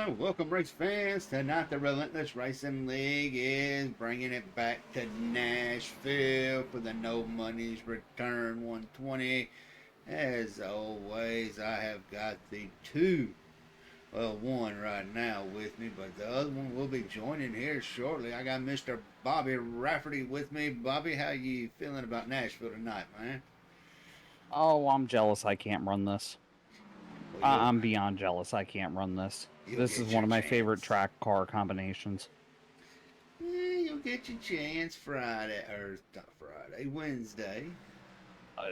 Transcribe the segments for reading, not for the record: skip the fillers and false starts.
Welcome, race fans. Tonight, the Relentless Racing League is bringing it back to Nashville for the No Money's Return 120. As always, I have got the one right now with me, but the other one will be joining here shortly. I got Mr. Bobby Rafferty with me. Bobby, how you feeling about Nashville tonight, man? Oh, I'm jealous I can't run this. Well, I'm beyond jealous I can't run this. you'll This is get one your of my favorite chance. track car combinations. You'll get your chance Friday, or not Friday, Wednesday.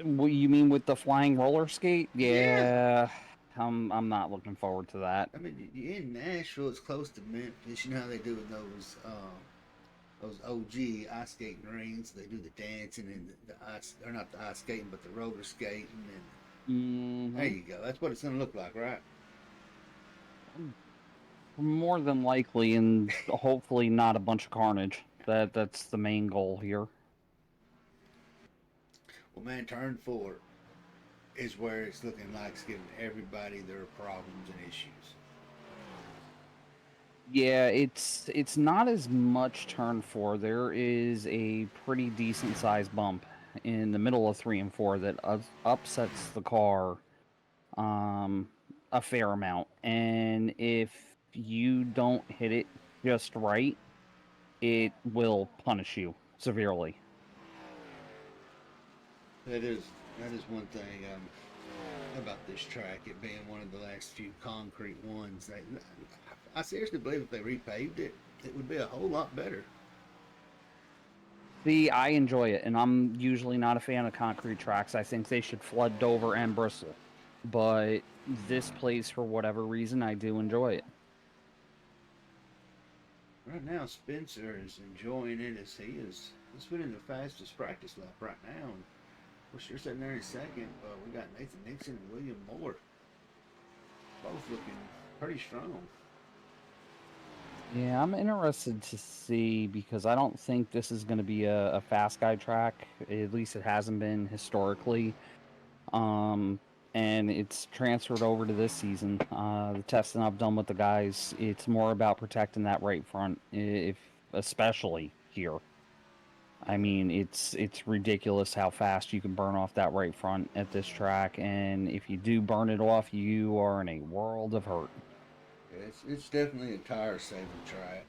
What you mean with the flying roller skate? Yeah. Yeah, I'm not looking forward to that. I mean, in Nashville, it's close to Memphis. You know how they do with those OG ice skating rings. They do the dancing and the ice, or not the ice skating, but the roller skating. And there hmm you go. That's what it's going to look like, right? More than likely, and hopefully not a bunch of carnage. That's the main goal here. Well, man, turn four is where it's looking like it's giving everybody their problems and issues. Yeah, it's not as much turn four. There is a pretty decent sized bump in the middle of 3 and 4 that upsets the car um, a fair amount. And if you don't hit it just right, it will punish you severely. That is that is one thing about this track, it being one of the last few concrete ones. I seriously believe if they repaved it, it would be a whole lot better. See, I enjoy it, and I'm usually not a fan of concrete tracks. I think they should flood Dover and Bristol. But this place, for whatever reason, I do enjoy it. Right now, Spencer is enjoying it as he's winning the fastest practice lap right now. And we're sure sitting there in second, but we got Nathan Nixon and William Moore both looking pretty strong. Yeah, I'm interested to see because I don't think this is going to be a fast guy track. At least it hasn't been historically. Um, and it's transferred over to this season. The testing I've done with the guys, it's more about protecting that right front, if especially here. I Yeah, mean, it's ridiculous how fast you can burn off that right front at this track, and if you do burn it off, you are in a world of hurt. it's definitely a tire saving track.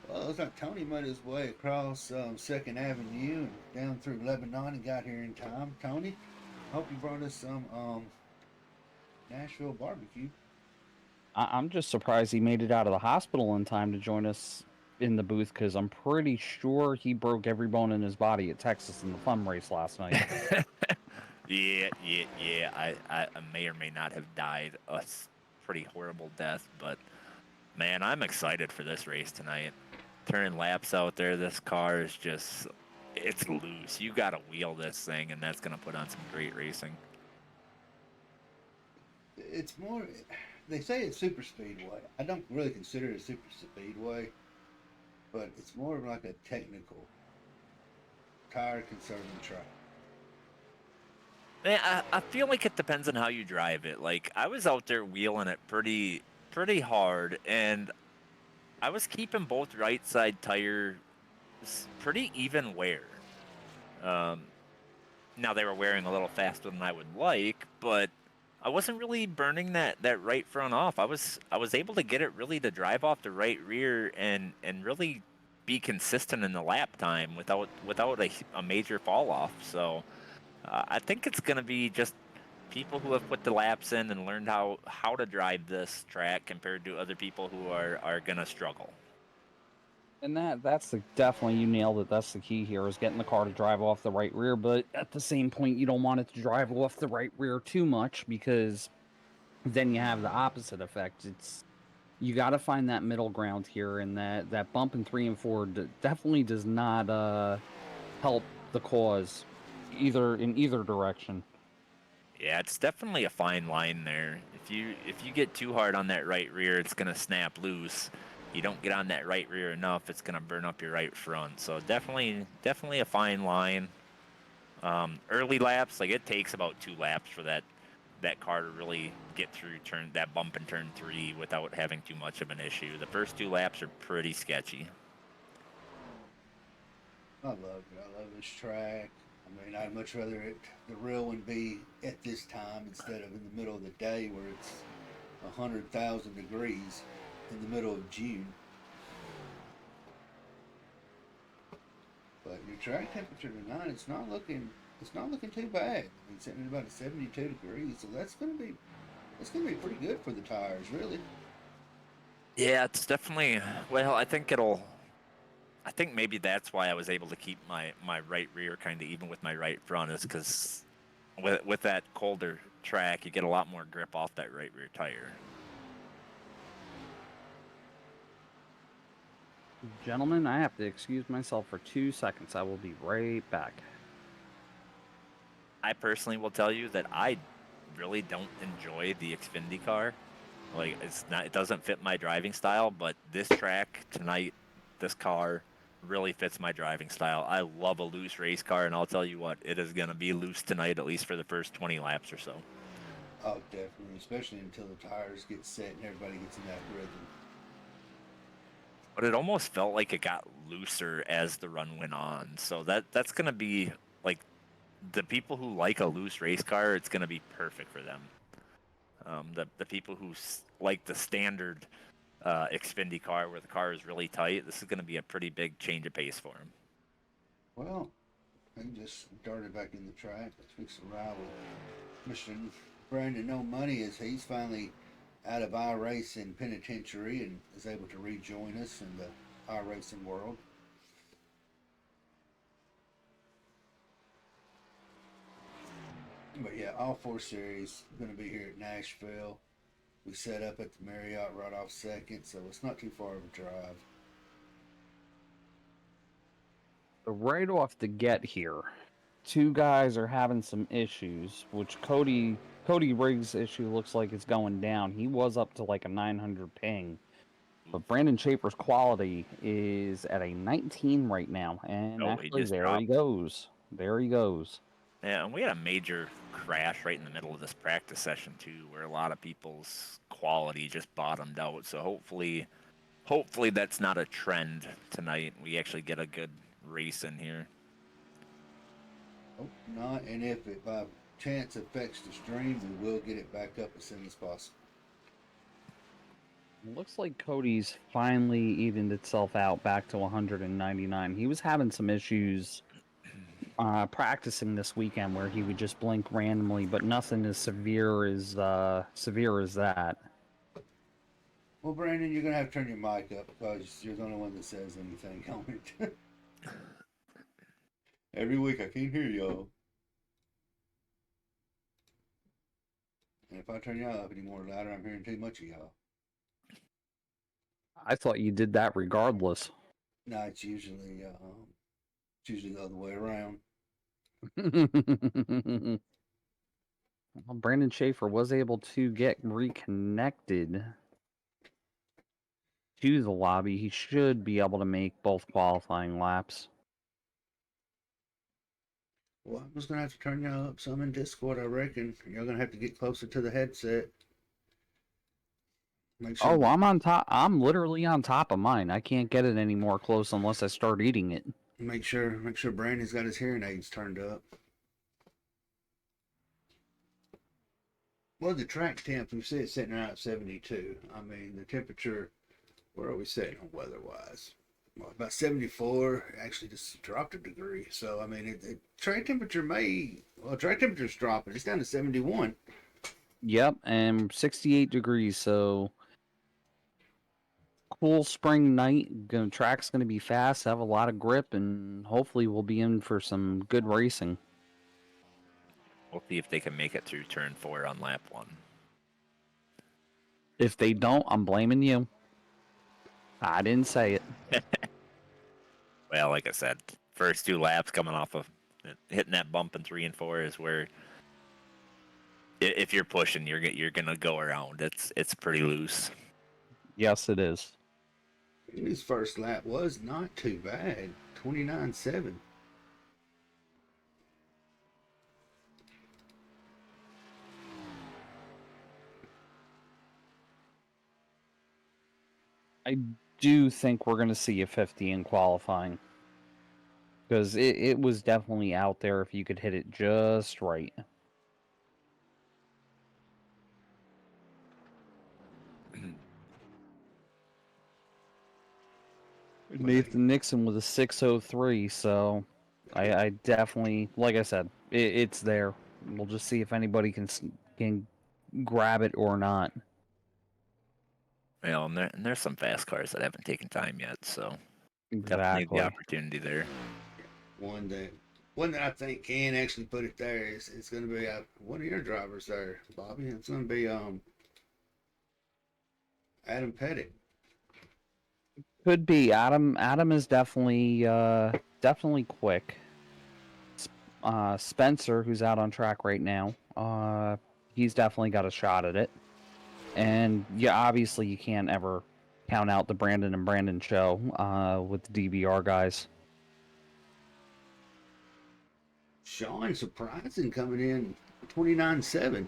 Well, it looks like Tony made his way across Second Avenue and down through Lebanon and got here in time. Tony, hope you brought us some Nashville barbecue. I'm just surprised he made it out of the hospital in time to join us in the booth because I'm pretty sure he broke every bone in his body at Texas in the fun race last night. Yeah. I may or may not have died a pretty horrible death, but man, I'm excited for this race tonight. Turning laps out there, this car is just, it's loose. You got to wheel this thing, and that's going to put on some great racing. It's more. They say it's super speedway. I don't really consider it a super speedway, but it's more of like a technical tire conserving track. Man, I feel like it depends on how you drive it. Like, I was out there wheeling it pretty hard, and I was keeping both right side tires pretty even wear. Um, Now they were wearing a little faster than I would like, but I wasn't really burning that right front off. I was able to get it really to drive off the right rear and really be consistent in the lap time without a major fall off. So I think it's going to be just people who have put the laps in and learned how to drive this track compared to other people who are going to struggle. And that's definitely you nailed it. That's the key here is getting the car to drive off the right rear, but at the same point you don't want it to drive off the right rear too much because then you have the opposite effect. It's you got to find that middle ground here, and that bump in 3 and 4 definitely does not help the cause either in either direction. Yeah, it's definitely a fine line there. If you get too hard on that right rear, it's gonna snap loose. You don't get on that right rear enough, it's gonna burn up your right front. So definitely a fine line. Early laps, like it takes about 2 laps for that car to really get through that bump in turn 3 without having too much of an issue. The first 2 laps are pretty sketchy. I love it. I love this track. I mean, I'd much rather the real one be at this time instead of in the middle of the day where it's 100,000 degrees in the middle of June. But your track temperature tonight, it's not looking too bad. I mean, sitting at about 72 degrees, so that's gonna be pretty good for the tires, really. Yeah, it's definitely. Well, I think maybe that's why I was able to keep my right rear kind of even with my right front, is because with that colder track, you get a lot more grip off that right rear tire. Gentlemen, I have to excuse myself for 2 seconds. I will be right back. I personally will tell you that I really don't enjoy the Xfinity car. Like, it doesn't fit my driving style, but this track tonight, this car really fits my driving style. I love a loose race car, and I'll tell you what, it is going to be loose tonight, at least for the first 20 laps or so. Oh, definitely, especially until the tires get set and everybody gets in that rhythm. But it almost felt like it got looser as the run went on. So that's going to be, like, the people who like a loose race car, it's going to be perfect for them. The people who like the standard Xfinity car where the car is really tight, this is going to be a pretty big change of pace for them. Well, he just darted back in the track. Let's fix the ride with Mr. Brandon No Money, as he's finally out of iRacing penitentiary and is able to rejoin us in the iRacing world. But yeah, all 4 series going to be here at Nashville. We set up at the Marriott right off second, so it's not too far of a drive. Right off the get here, 2 guys are having some issues, which Cody Riggs' issue looks like it's going down. He was up to like a 900 ping. But Brandon Schaefer's quality is at a 19 right now. And Oh, he actually, just there dropped. he goes. There he goes. Yeah, and we had a major crash right in the middle of this practice session too, where a lot of people's quality just bottomed out. So hopefully that's not a trend tonight. We actually get a good race in here. Hope not, and if it by chance affects the stream, we will get it back up as soon as possible. Looks like Cody's finally evened itself out back to 199. He was having some issues practicing this weekend where he would just blink randomly, but nothing as severe as that. Well, Brandon, you're going to have to turn your mic up because you're the only one that says anything on it. Every week I can't hear y'all. And if I turn y'all up any more louder, I'm hearing too much of y'all. I thought you did that regardless. No, it's usually the other way around. Well, Brandon Schaefer was able to get reconnected to the lobby. He should be able to make both qualifying laps. Well, I'm just going to have to turn y'all up some in Discord, I reckon. Y'all going to have to get closer to the headset. Make sure Oh, I'm on top. I'm literally on top of mine. I can't get it any more close unless I start eating it. Make sure Brandon's got his hearing aids turned up. Well, the track temp, we see it's sitting around 72. I mean, the temperature, where are we sitting on weather-wise? Well, about 74. Actually, just dropped a degree. So, I mean, track temperature track temperature's dropping. It's down to 71. Yep, and 68 degrees, so cool spring night. Track's going to be fast, have a lot of grip, and hopefully we'll be in for some good racing. We'll see if they can make it through turn 4 on lap 1. If they don't, I'm blaming you. I didn't say it. Well, like I said, first 2 laps coming off of hitting that bump in 3 and 4 is where if you're pushing, you're gonna go around. It's pretty loose. Yes, it is. His first lap was not too bad. 29.7. I do think we're going to see a 50 in qualifying. Because it was definitely out there if you could hit it just right. Nathan Nixon with a 6:03, so I definitely, like I said, it's there. We'll just see if anybody can grab it or not. Well, and there's some fast cars that haven't taken time yet, so definitely Exactly. the opportunity there. One that I think can actually put it there is it's going to be one of your drivers there, Bobby. It's going to be Adam Pettit. Could be. Adam is definitely quick. Spencer, who's out on track right now, he's definitely got a shot at it. And yeah, obviously you can't ever count out the Brandon and Brandon show with the DBR guys. Sean surprising coming in 29.7.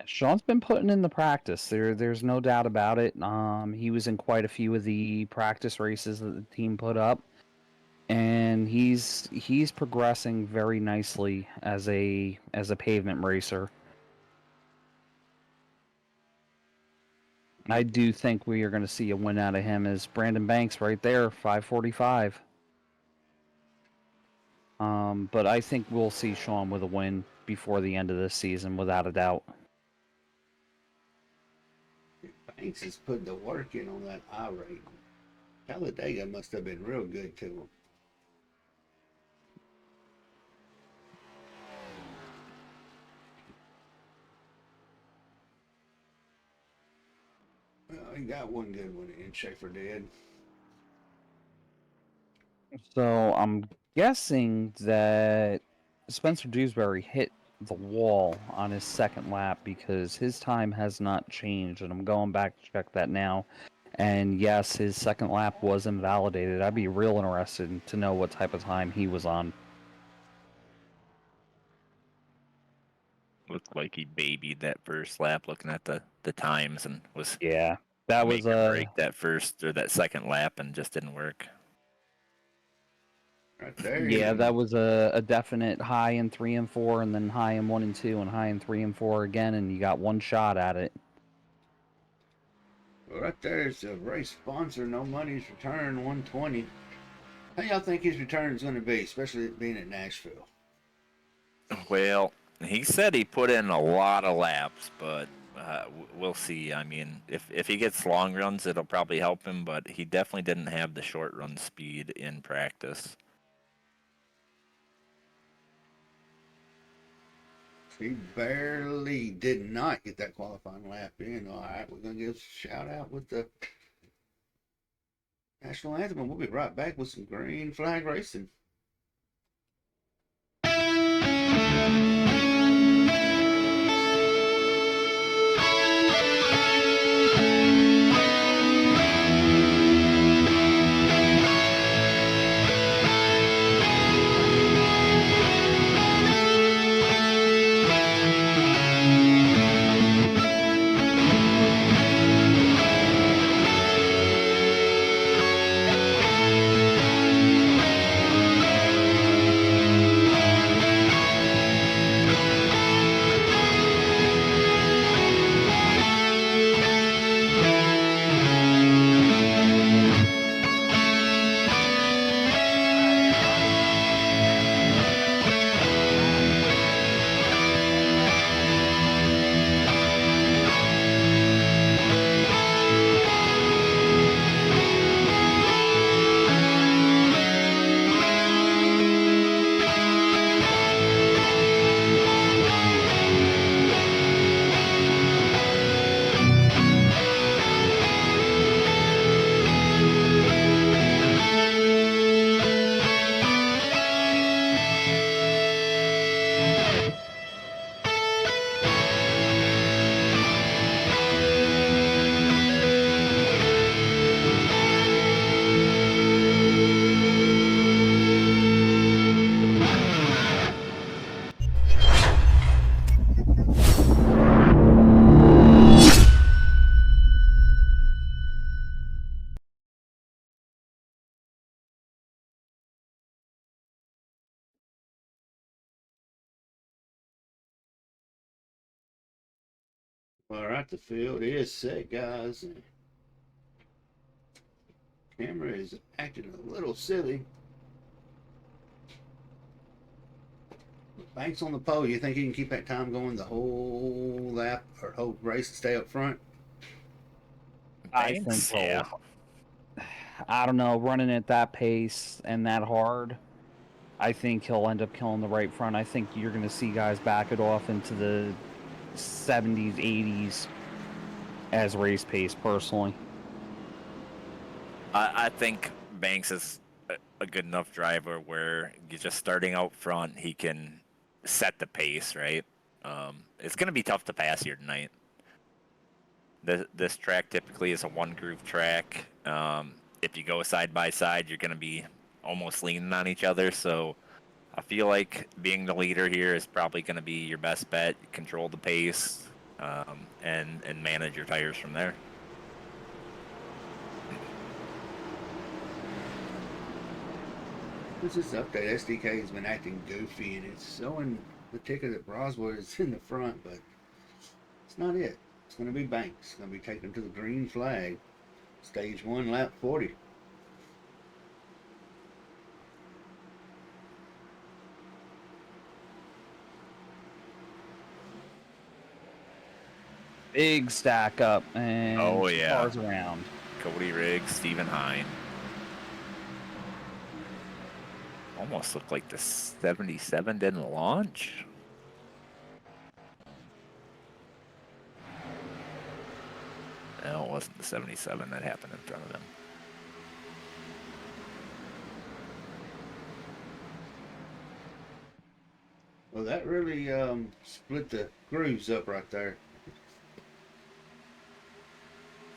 Sean's been putting in the practice. There's no doubt about it. He was in quite a few of the practice races that the team put up, and he's progressing very nicely as a pavement racer. I do think we are going to see a win out of him as Brandon Banks right there, 5:45. But I think we'll see Sean with a win before the end of this season, without a doubt. Banks has put the work in on that I rate. Talladega must have been real good to him. Well, he got one good one in, Schaefer did. So I'm guessing that Spencer Dewsbury hit the wall on his second lap because his time has not changed, and I'm going back to check that now. And yes, his second lap was invalidated. I'd be real interested to know what type of time he was on. Looked like he babied that first lap, looking at the times, and was Yeah, that was break that first or that second lap, and just didn't work. Right there. Yeah, that was a definite high in 3 and 4, and then high in 1 and 2, and high in 3 and 4 again, and you got one shot at it. Well, right there is a race sponsor, no money's return, 120. How y'all think his return is going to be, especially being at Nashville? Well, he said he put in a lot of laps, but we'll see. I mean, if he gets long runs, it'll probably help him, but he definitely didn't have the short run speed in practice. He barely did not get that qualifying lap in. All right, we're going to give a shout out with the national anthem, and we'll be right back with some green flag racing. All right, the field is set, guys. Camera is acting a little silly. Banks on the pole. You think he can keep that time going the whole lap or whole race and stay up front? I think Banks, he'll. yeah. I don't know, running at that pace and that hard, I think he'll end up killing the right front. I think you're going to see guys back it off into the 70s, 80s as race pace, personally. I think Banks is a good enough driver where you're just starting out front, he can set the pace, right? It's going to be tough to pass here tonight. This track typically is a one-groove track. If you go side by side, you're going to be almost leaning on each other. So I feel like being the leader here is probably going to be your best bet. Control the pace and manage your tires from there. This is update. SDK has been acting goofy, and it's showing the ticket that Broswood is in the front, but it's not it. It's going to be Banks. It's going to be taken to the green flag. Stage 1, lap 40. Big stack up and Oh, yeah. cars around. Cody Riggs, Stephen Hine. Almost looked like the 77 didn't launch. No, it wasn't the 77 that happened in front of him. Well, that really split the grooves up right there.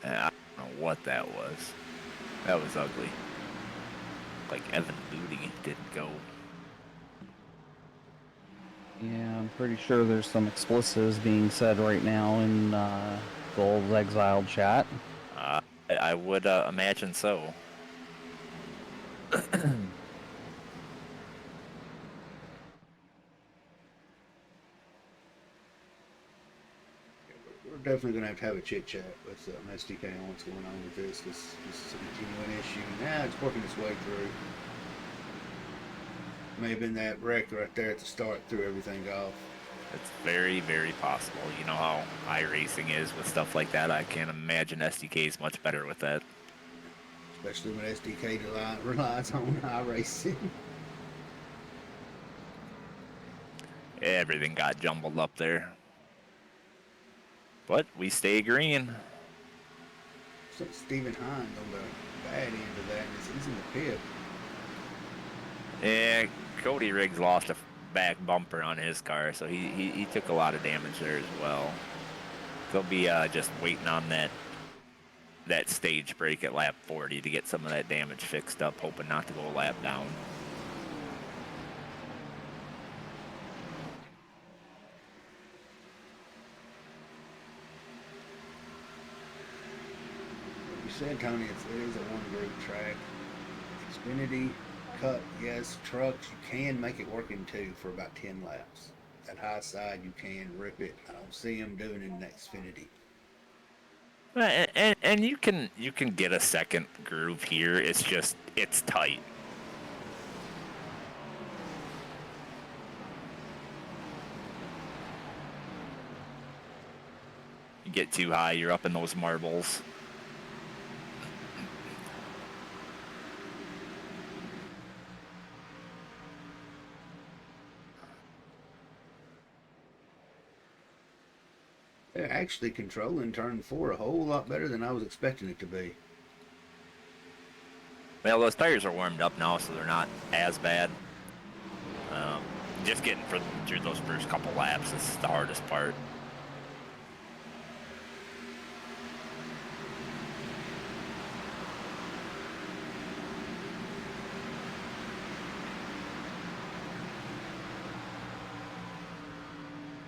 I don't know what that was. That was ugly. Like Evan Booty didn't go. Yeah, I'm pretty sure there's some expletives being said right now in the old exiled chat. I would imagine so. We're definitely going to have a chit chat with SDK on what's going on with this. This is a continuing issue. Now it's working its way through. May have been that wreck right there at the start threw everything off. It's very, very possible. You know how iRacing is with stuff like that. I can't imagine SDK is much better with that. Especially when SDK relies on iRacing. Everything got jumbled up there. But we stay green. So Stephen Hines on the bad end of that. He's in the pit. Yeah, Cody Riggs lost a back bumper on his car, so he took a lot of damage there as well. He'll be just waiting on that stage break at lap 40 to get some of that damage fixed up, hoping not to go a lap down. You said, Tony, it is a one-group track. Xfinity, Cup, yes. Trucks, you can make it work in two for about 10 laps. That high side, you can rip it. I don't see them doing it in Xfinity. And you can get a second groove here. It's just it's tight. You get too high, you're up in those marbles. They're actually controlling turn 4 a whole lot better than I was expecting it to be. Well, those tires are warmed up now, so they're not as bad. Just getting through those first couple laps is the hardest part.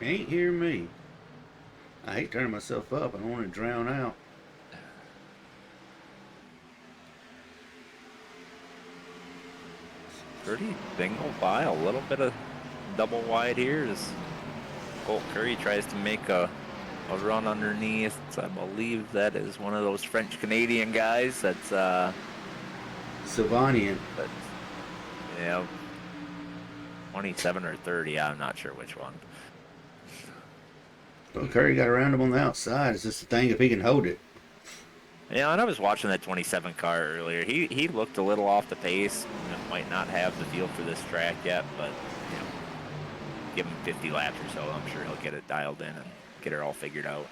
Can't hear me. I hate turning myself up. I don't want to drown out. Pretty single file. A little bit of double wide here as Colt Curry tries to make a a run underneath. I believe that is one of those French-Canadian guys. That's, Sylvanian. but, yeah, 27 or 30. I'm not sure which one. Well, Curry got around him on the outside. It's just the thing if he can hold it. Yeah, and I was watching that 27 car earlier. He looked a little off the pace. You know, might not have the feel for this track yet, but you know, give him 50 laps or so. I'm sure he'll get it dialed in and get it all figured out.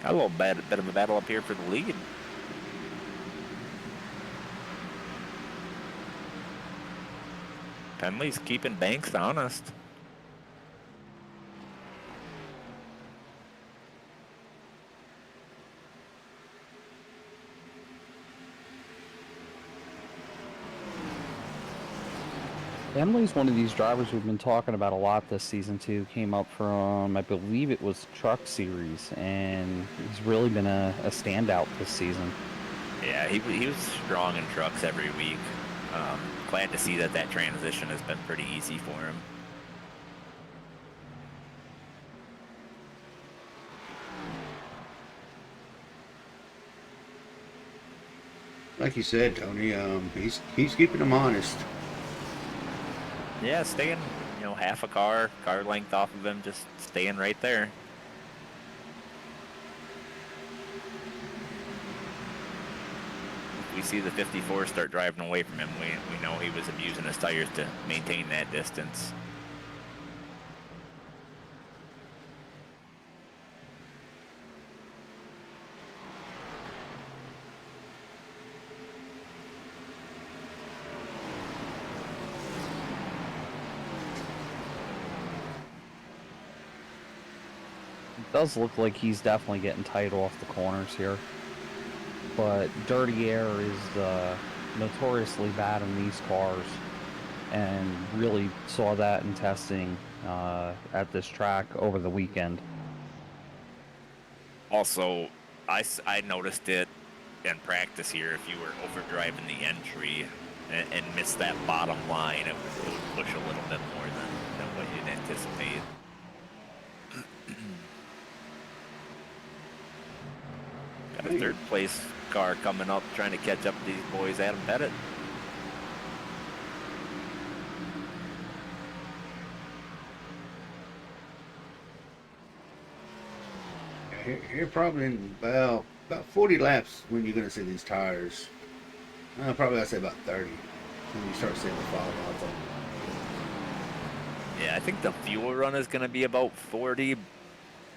Got a little bit of a battle up here for the lead. Penley's keeping Banks honest. Emily's one of these drivers we've been talking about a lot this season too. Came up from, I believe it was Truck Series, and he's really been a standout this season. Yeah, he was strong in trucks every week. Glad to see that transition has been pretty easy for him. Like you said, Tony, he's keeping him honest. Yeah, staying, you know, half a car length off of him, just staying right there. If we see the 54 start driving away from him, we know he was abusing his tires to maintain that distance. It does look like he's definitely getting tight off the corners here. But dirty air is notoriously bad in these cars, and really saw that in testing at this track over the weekend. Also, I noticed it in practice here. If you were overdriving the entry and missed that bottom line, it would push a little bit more than what you'd anticipate. Got a third place car coming up, trying to catch up to these boys. Adam Pettit. Here probably in about 40 laps when you're going to see these tires. Probably I'd say about 30 when you start seeing the fall off them. Yeah, I think the fuel run is going to be about 40.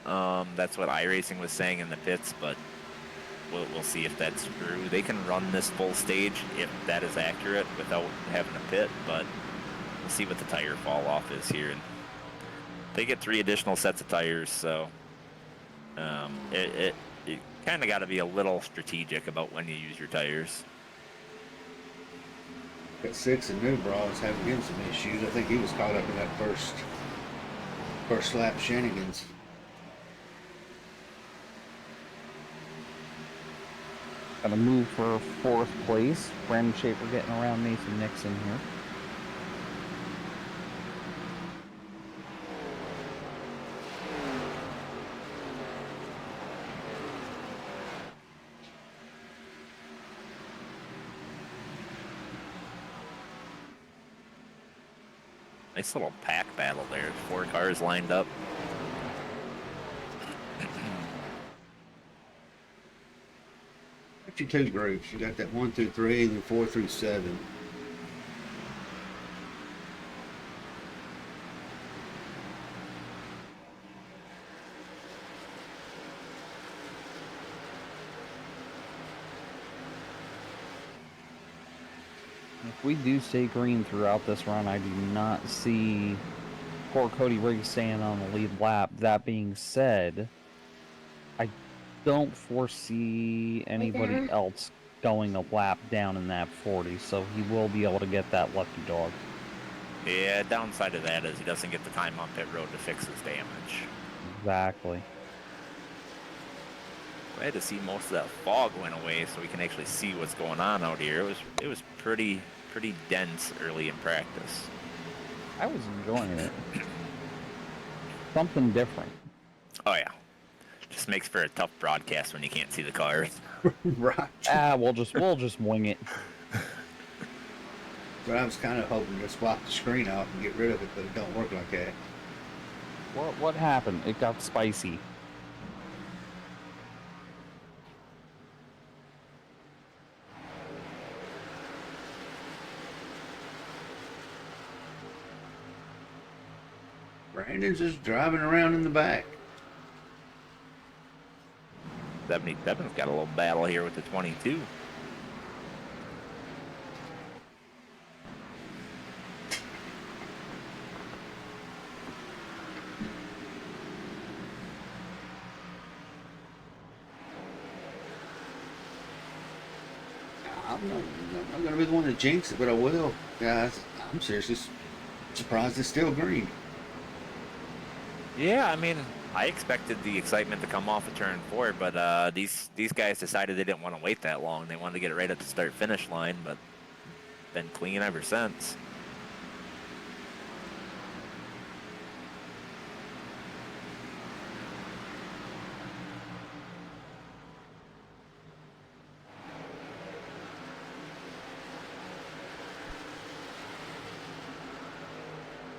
That's what iRacing was saying in the pits, but we'll see if that's true. They can run this full stage if that is accurate without having a pit, but we'll see what the tire fall off is here. And they get 3 additional sets of tires, so you kind of got to be a little strategic about when you use your tires. Got 6 and Newbra is having him some issues. I think he was caught up in that first lap shenanigans. Gonna move for 4th place. Brandon Schaefer getting around Nathan Nixon here. Nice little pack battle there. 4 cars lined up. Actually, 2 groups. You got that 1 through 3 and then 4 through 7. If we do stay green throughout this run, I do not see poor Cody Riggs staying on the lead lap. That being said, I don't foresee anybody else going a lap down in that 40, so he will be able to get that lucky dog. Yeah, downside of that is he doesn't get the time on pit road to fix his damage. Exactly. Glad to see most of that fog went away so we can actually see what's going on out here. It was pretty dense early in practice. I was enjoying it. Something different. Oh yeah. just makes for a tough broadcast when you can't see the cars. Right. We'll just wing it. But I was kind of hoping to swap the screen off and get rid of it, but it don't work like that. What happened? It got spicy. Brandon's just driving around in the back. 77's got a little battle here with the 22. I'm not going to be the one to jinx it, but I will. Guys, I'm seriously surprised it's still green. Yeah, I mean, I expected the excitement to come off of turn 4, but these guys decided they didn't want to wait that long. They wanted to get it right at the start-finish line, but been clean ever since.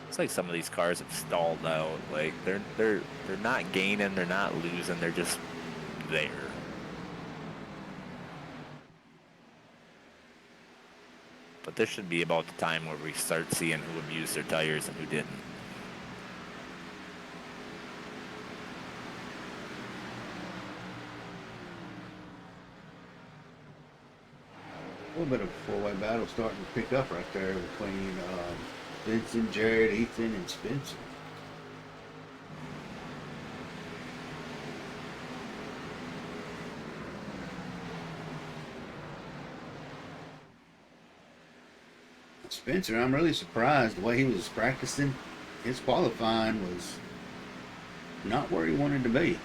It's like some of these cars have stalled out. Like they're not gaining, they're not losing, they're just there. But this should be about the time where we start seeing who abused their tires and who didn't. A little bit of a four-way battle starting to pick up right there between Vincent, Jared, Ethan, and Spencer. Spencer, I'm really surprised the way he was practicing. His qualifying was not where he wanted to be.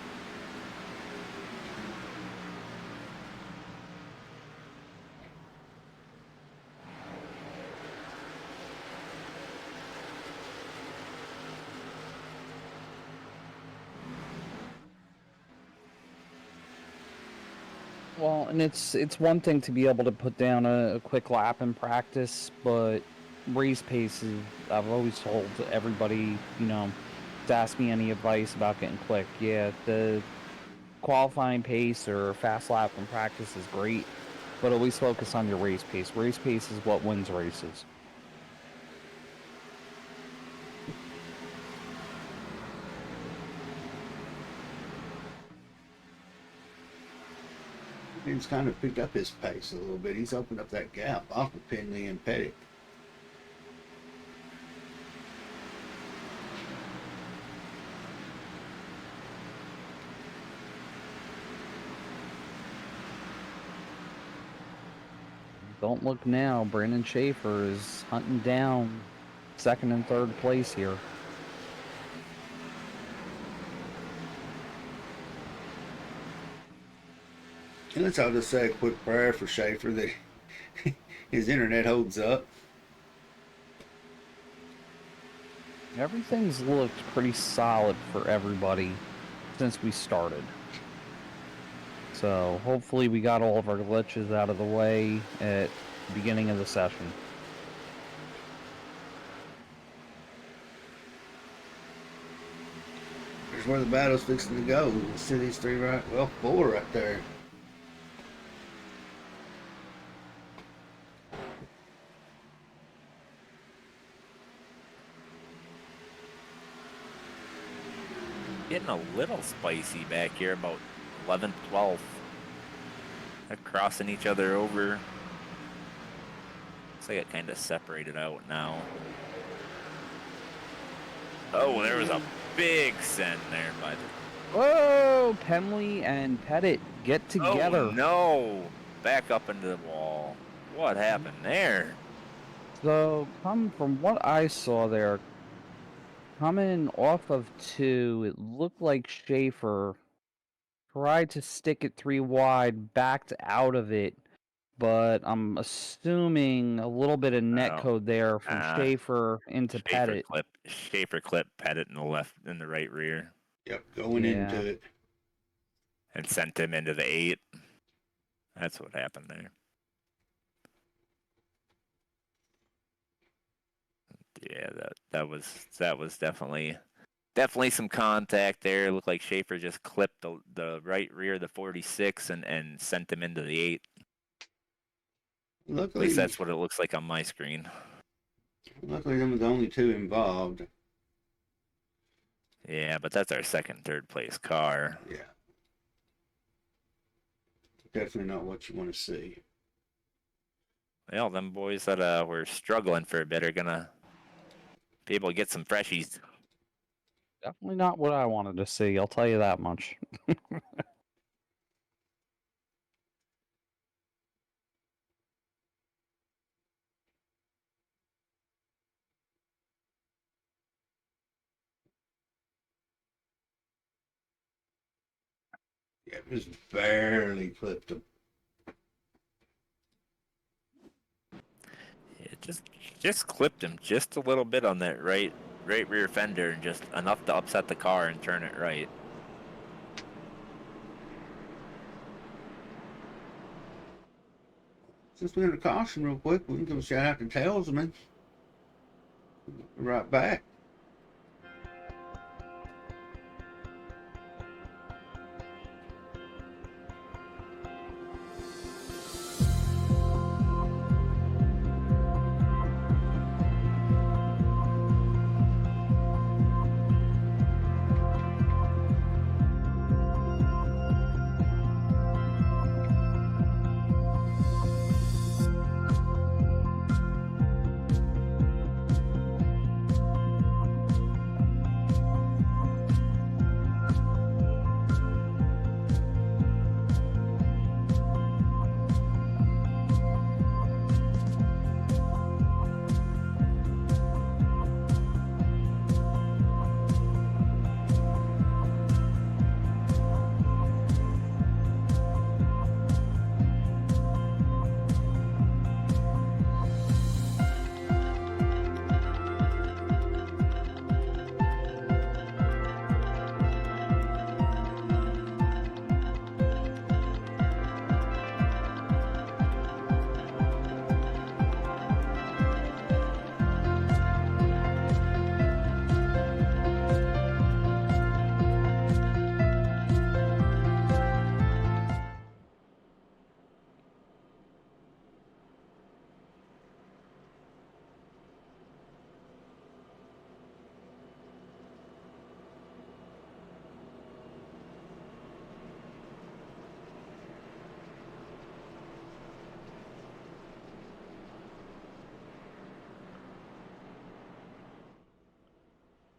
Well, and it's one thing to be able to put down a quick lap in practice, but race paces, I've always told everybody, to ask me any advice about getting quick. Yeah, the qualifying pace or fast lap in practice is great, but always focus on your race pace. Race pace is what wins races. He's kind of picked up his pace a little bit. He's opened up that gap off of Penley and Pettit. Don't look now. Brandon Schaefer is hunting down second and third place here. And let's all just say a quick prayer for Schaefer that his internet holds up. Everything's looked pretty solid for everybody since we started. So hopefully we got all of our glitches out of the way at the beginning of the session. Here's where the battle's fixing to go. You see these four right there. Getting a little spicy back here, about 11th, 12th. They're crossing each other over. Looks like it kind of separated out now. Oh, there was a big send there by the... Whoa! Penley and Pettit get together. Oh, no! Back up into the wall. What happened there? So, from what I saw there, coming off of 2, it looked like Schaefer tried to stick it 3 wide, backed out of it, but I'm assuming a little bit of netcode there from Schaefer into Pettit. Schaefer clipped Pettit in the right rear. Yep, going into it. and sent him into the 8. That's what happened there. Yeah, that was definitely some contact there. It looked like Schaefer just clipped the right rear of the 46 and sent him into the 8. At least Luckily, that's what it looks like on my screen. them were the only two involved. Yeah, but that's our second, third place car. Yeah. Definitely not what you want to see. Well, them boys that were struggling for a bit are gonna be able to get some freshies. Definitely not what I wanted to see, I'll tell you that much. Yeah, just barely clipped him. It just clipped him just a little bit on that right rear fender, and just enough to upset the car and turn it right. Since we're in a caution real quick, we can give a shout out to Talesman. Right back.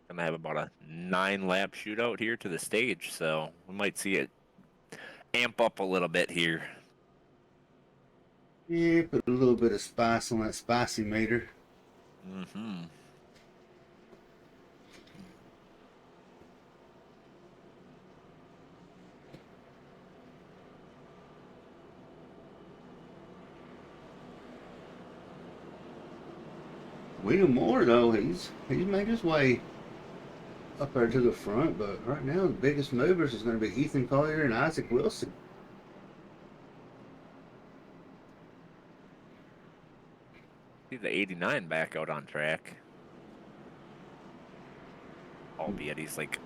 Gonna have about a 9-lap shootout here to the stage, so we might see it amp up a little bit here. Yeah, put a little bit of spice on that spicy meter. Mm-hmm. William Moore, though, he's made his way up there to the front, but right now the biggest movers is going to be Ethan Collier and Isaac Wilson. See the 89 back out on track. Albeit he's like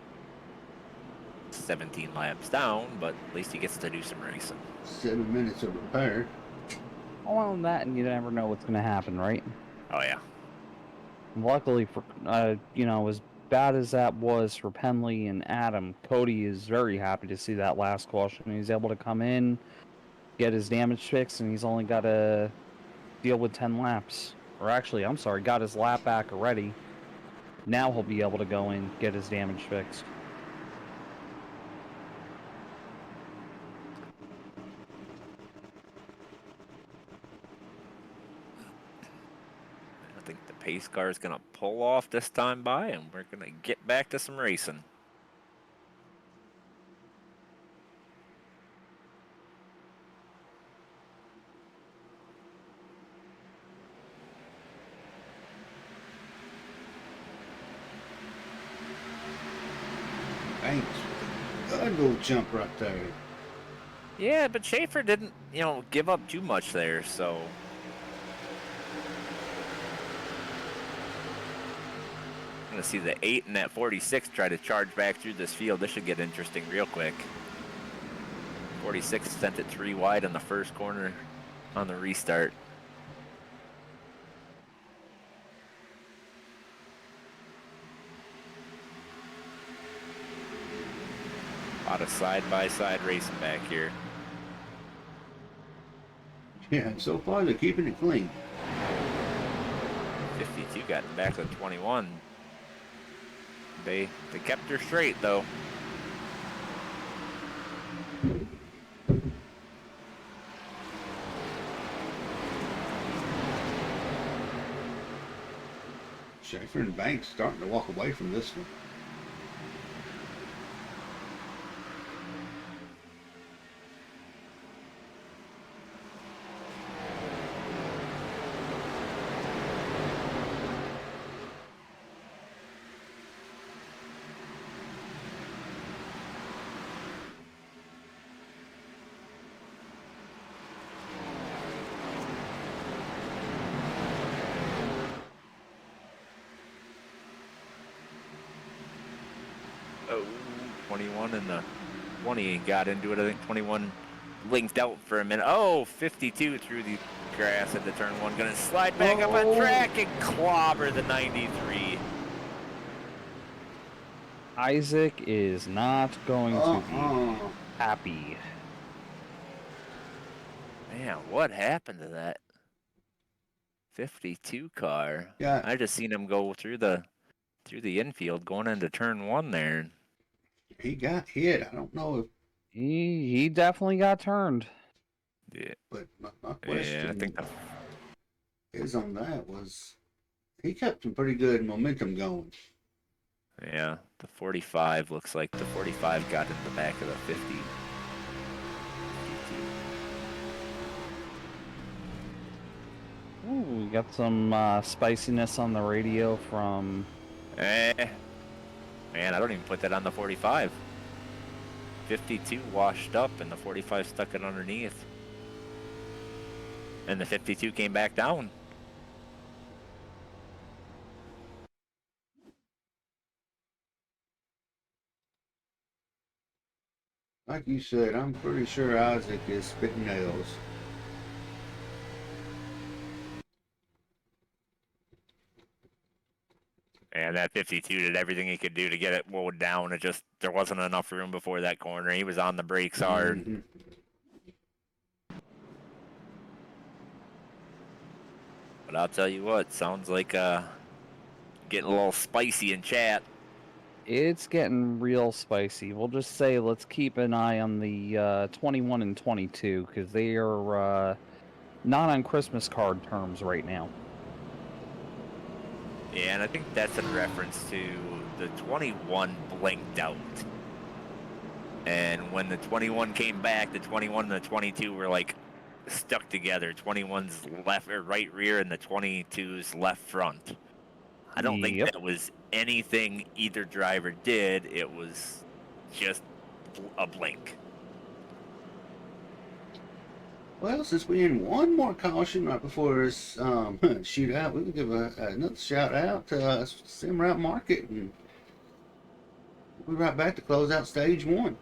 17 laps down, but at least he gets to do some racing. 7 minutes of repair. All on that, and you never know what's going to happen, right? Oh yeah. Luckily for, as bad as that was for Penley and Adam, Cody is very happy to see that last caution. He's able to come in, get his damage fixed, and he's only got to deal with 10 laps. Or actually, I'm sorry, got his lap back already. Now he'll be able to go in, get his damage fixed. I think the pace car is going to pull off this time by, and we're going to get back to some racing. Thanks. Good little jump right there. Yeah, but Schaefer didn't, give up too much there, so. I'm going to see the 8 and that 46 try to charge back through this field. This should get interesting real quick. 46 sent it 3 wide in the first corner on the restart. A lot of side-by-side racing back here. Yeah, so far they're keeping it clean. 52 got back to 21. They kept her straight though. Schaefer and Banks starting to walk away from this one. Oh, 21 and the 20 got into it. I think 21 linked out for a minute. Oh, 52 through the grass at the turn 1. Gonna slide back up on track and clobber the 93. Isaac is not going to be happy. Man, what happened to that 52 car? Yeah. I just seen him go through the infield going into turn 1 there. He got hit. I don't know if He definitely got turned. Yeah. But my question I think is on that was he kept some pretty good momentum going. Yeah, the 45 looks like the 45 got in the back of the 50. Ooh, we got some spiciness on the radio from... Man, I don't even put that on the 45. 52 washed up and the 45 stuck it underneath. And the 52 came back down. Like you said, I'm pretty sure Isaac is spitting nails. And that 52 did everything he could do to get it mowed down. It just, there wasn't enough room before that corner. He was on the brakes hard. Mm-hmm. But I'll tell you what, sounds like getting a little spicy in chat. It's getting real spicy. We'll just say let's keep an eye on the 21 and 22 because they are not on Christmas card terms right now. Yeah, and I think that's in reference to the 21 blinked out. And when the 21 came back, the 21 and the 22 were like stuck together. 21's left or right rear and the 22's left front. I don't think that was anything either driver did. It was just a blink. Well, since we in one more caution right before this shootout, we can give another shout out to Sim Route Market, and we'll be right back to close out stage 1.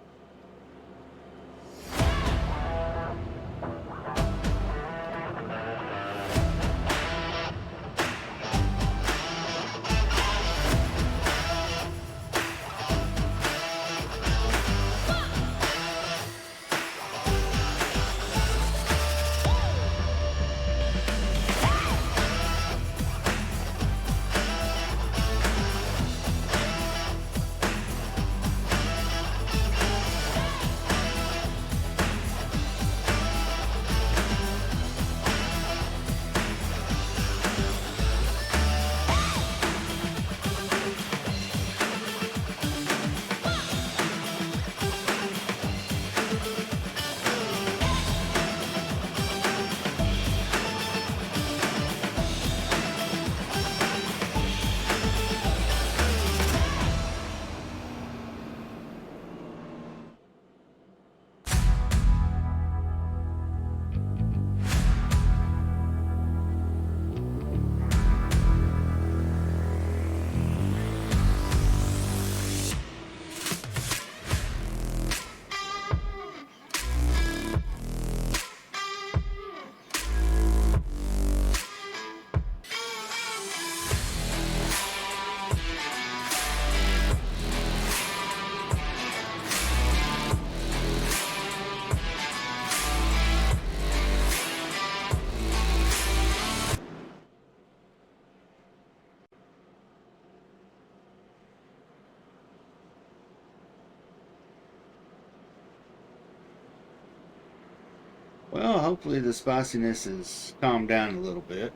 Well, hopefully the spiciness has calmed down a little bit.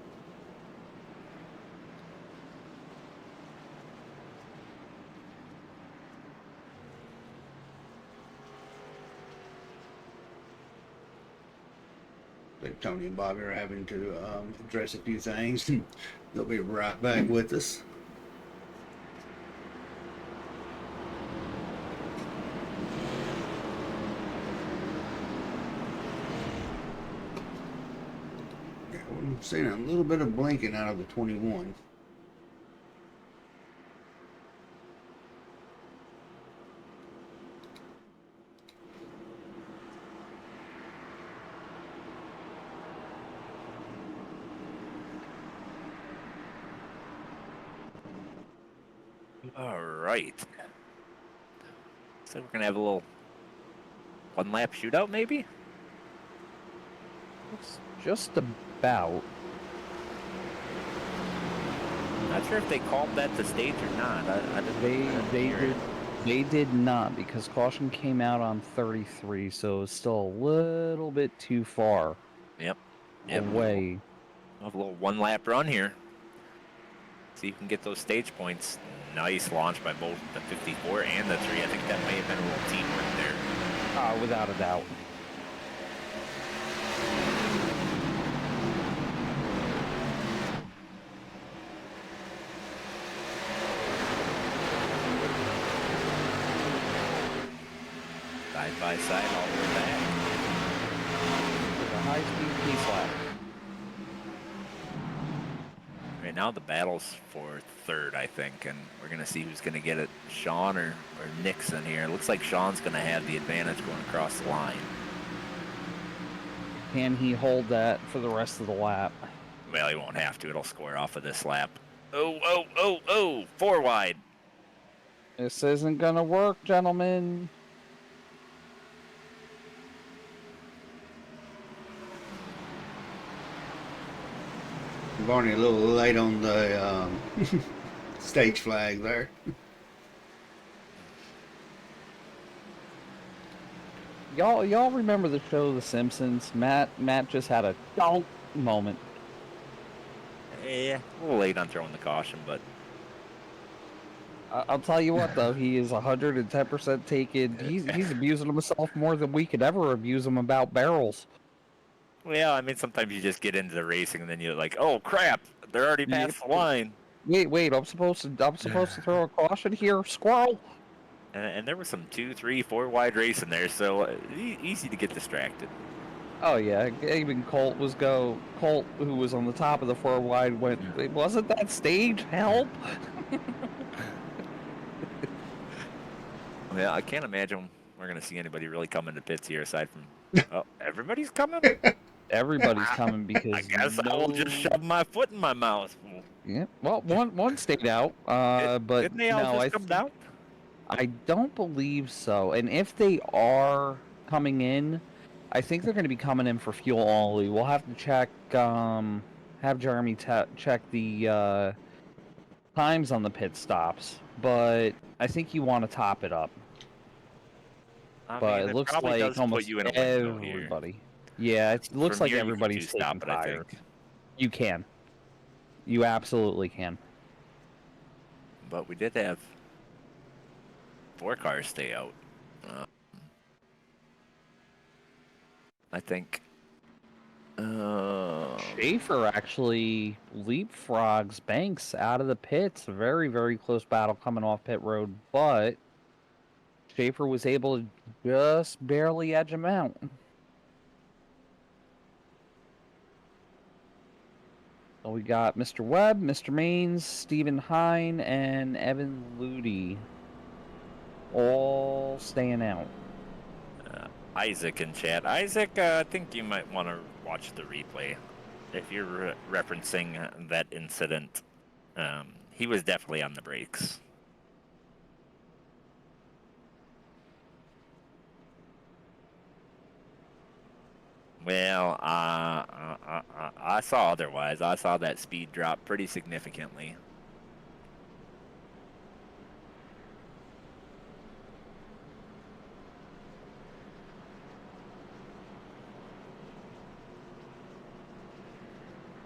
I think Tony and Bobby are having to address a few things, and they'll be right back with us. Yeah, we're seeing a little bit of blinking out of the 21. All right. So we're gonna have a little one-lap shootout, maybe. It's just about. Not sure if they called that the stage or not. I didn't hear it. They did not, because caution came out on 33, so it's still a little bit too far Yep. away. We'll have a little one-lap run here. See if you can get those stage points. Nice launch by both the 54 and the 3. I think that may have been a little teamwork there. Without a doubt. Side by side all the way back. With a high-speed pace lap. Right now the battle's for third, I think, and we're going to see who's going to get it, Sean or Nixon here. It looks like Sean's going to have the advantage going across the line. Can he hold that for the rest of the lap? Well, he won't have to. It'll score off of this lap. Oh, 4 wide. This isn't going to work, gentlemen. Barney a little late on the stage flag there. Y'all remember the show The Simpsons? Matt just had a donk moment. Yeah, a little late on throwing the caution, but I'll tell you what, though, he is 110% taken. He's abusing himself more than we could ever abuse him about barrels. well, I mean, sometimes you just get into the racing and then you're like, oh crap, they're already past the line. Wait, I'm supposed to throw a caution here, squirrel. And there was some 2, 3, 4 wide racing there, so easy to get distracted. Oh yeah, even Colt, who was on the top of the 4 wide, went, wasn't that stage? Help! Yeah, I can't imagine we're going to see anybody really come into pits here aside from, oh, everybody's coming? Everybody's coming because I guess I will just shove my foot in my mouth. Yeah, well, one stayed out, but Didn't they all no, just come down? I don't believe so. And if they are coming in, I think they're going to be coming in for fuel only. We'll have to check, have Jeremy check the times on the pit stops, but I think you want to top it up. But it looks like almost everybody. Yeah, it looks like everybody's taking tires. You can. You absolutely can. But we did have 4 cars stay out. I think. Schaefer actually leapfrogs Banks out of the pits. Very, very close battle coming off pit road, but Schaefer was able to just barely edge him out. So we got Mr. Webb, Mr. Maines, Stephen Hine, and Evan Ludi all staying out. Isaac in chat. Isaac, I think you might want to watch the replay. If you're referencing that incident, he was definitely on the brakes. Well, I saw otherwise. I saw that speed drop pretty significantly.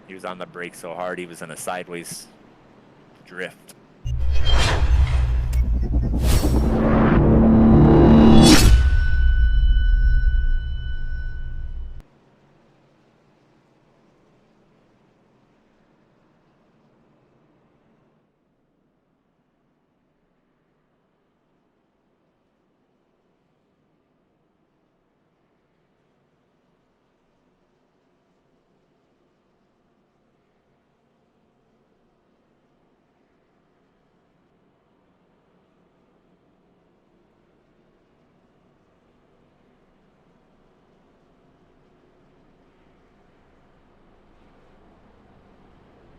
He was on the brake so hard he was in a sideways drift.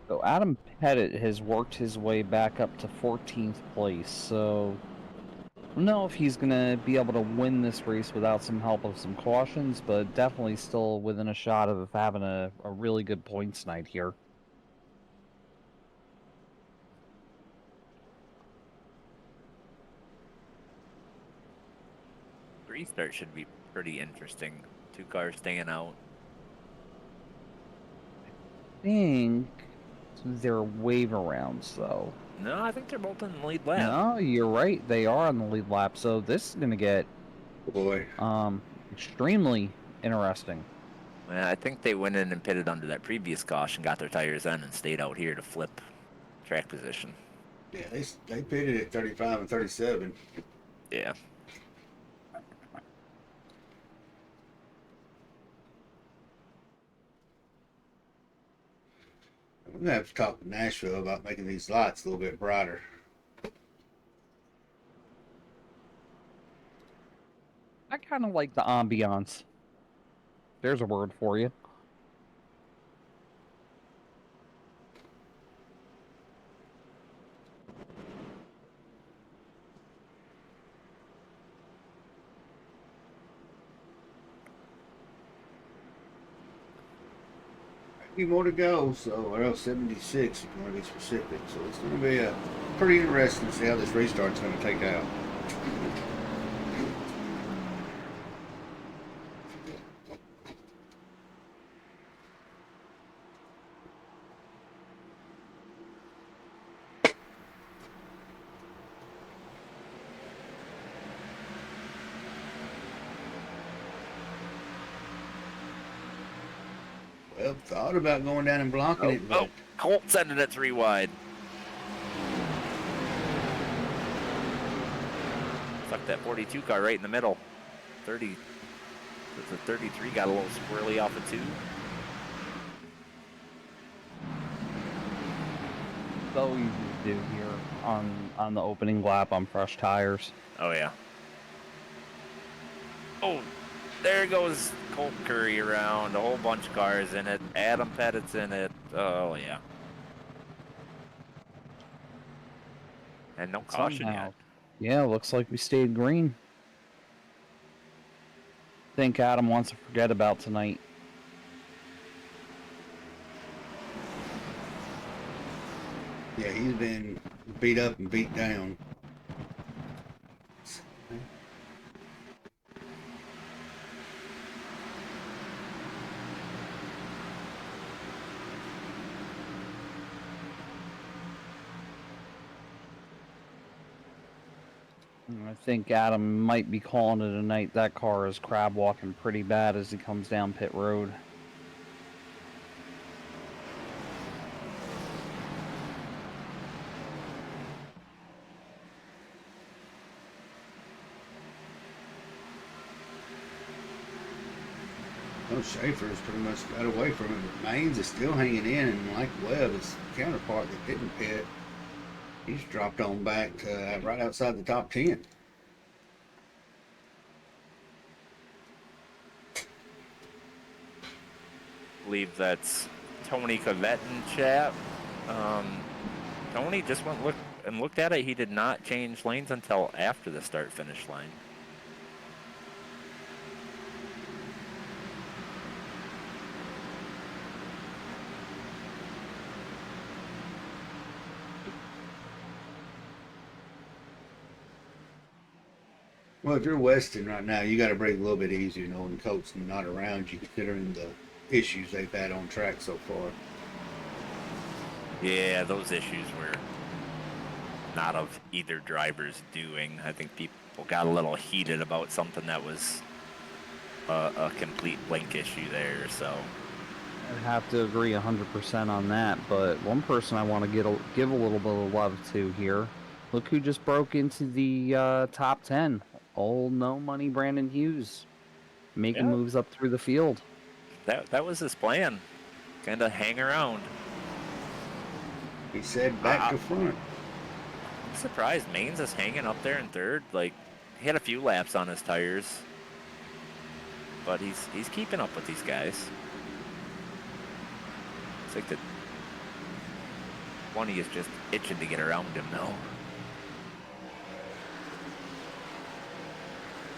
So Adam Pettit has worked his way back up to 14th place, so I don't know if he's going to be able to win this race without some help of some cautions, but definitely still within a shot of having a really good points night here. Restart should be pretty interesting. 2 cars staying out. I think they're wave arounds, though. No, I think they're both in the lead lap. No, you're right. They are on the lead lap, so this is going to get Boy. extremely interesting. Yeah, I think they went in and pitted under that previous caution, got their tires in, and stayed out here to flip track position. Yeah, they pitted at 35 and 37. Yeah. We're gonna have to talk to Nashville about making these lights a little bit brighter. I kind of like the ambiance. There's a word for you. A few more to go, so RRL 76 if you want to be specific. So it's going to be a pretty interesting to see how this restart's going to take out. Well, thought about going down and blocking it, but Colt sending it 3 wide. Stuck that 42 car right in the middle. 30. The 33 got a little squirrely off of 2. So easy to do here on the opening lap on fresh tires. Oh, yeah. Oh, there goes Colt Curry around. A whole bunch of cars in it. Adam Pettit's in it. Oh, yeah. And no caution yet. Yeah, looks like we stayed green. Think Adam wants to forget about tonight. yeah, he's been beat up and beat down. I think Adam might be calling it a night. That car is crab walking pretty bad as he comes down pit road. Well, Schaefer's pretty much got away from him, but Maines is still hanging in, and Mike Webb, his counterpart that didn't pit, he's dropped on back to right outside the top 10. I believe that's Tony Cavett in chat. Tony just went and looked at it. He did not change lanes until after the start-finish line. Well, if you're Weston right now, you got to break a little bit easier knowing Colt's not around you, considering the issues they've had on track so far. Yeah, those issues were not of either driver's doing. I think people got a little heated about something that was a complete blink issue there. So I have to agree 100% on that, but one person I want to give a little bit of love to here. Look who just broke into the top 10. Old no money Brandon Hughes, making yeah, moves up through the field. that was his plan, kind of hang around. He said back to front. I'm surprised Maine's is hanging up there in third. Like, he had a few laps on his tires, but he's keeping up with these guys. It's like the 20 is just itching to get around him now.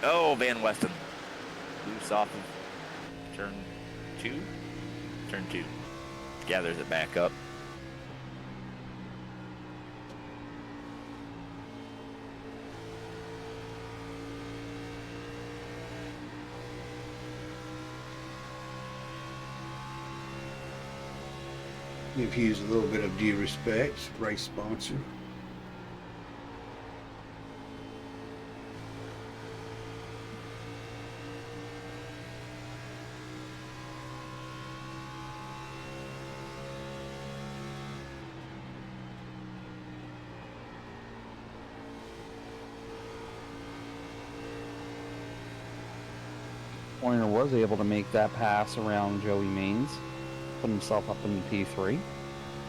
Oh, Van Weston. Loose off of turn 2? Turn 2. Gathers it back up. Give Hughes a little bit of due respect. Race sponsor. Pointer was able to make that pass around Joey Maines, put himself up in the P3.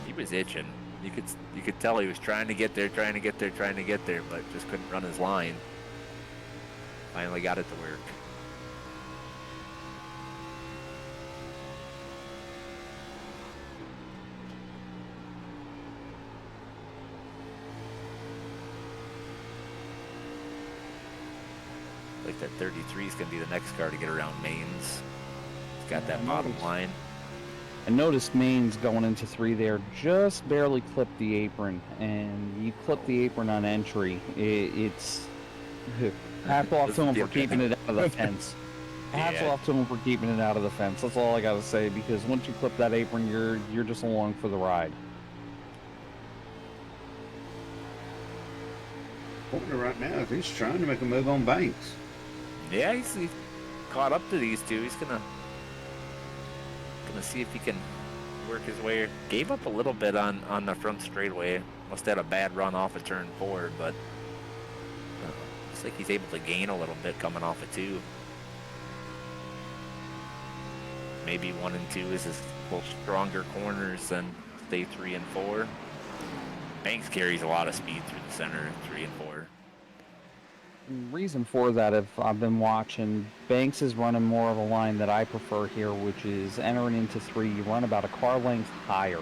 He was itching. You could tell he was trying to get there, but just couldn't run his line. Finally got it to work. Like that 33 is going to be the next car to get around Maine's. He's got that bottom line. I noticed Maines going into 3 there just barely clipped the apron, and you clip the apron on entry, it's hats off to him for keeping it out of the fence. Hats off to him for keeping it out of the fence. That's all I gotta say, because once you clip that apron, you're just along for the ride. Pointer right now, he's trying to make a move on Banks. Yeah, he's caught up to these two. He's gonna see if he can work his way. Gave up a little bit on the front straightaway. Must have had a bad run off of turn 4, but looks like he's able to gain a little bit coming off of 2. Maybe 1 and 2 is his little stronger corners than say 3 and 4. Banks carries a lot of speed through the center in 3 and 4. Reason for that, if I've been watching, Banks is running more of a line that I prefer here, which is entering into 3, you run about a car length higher,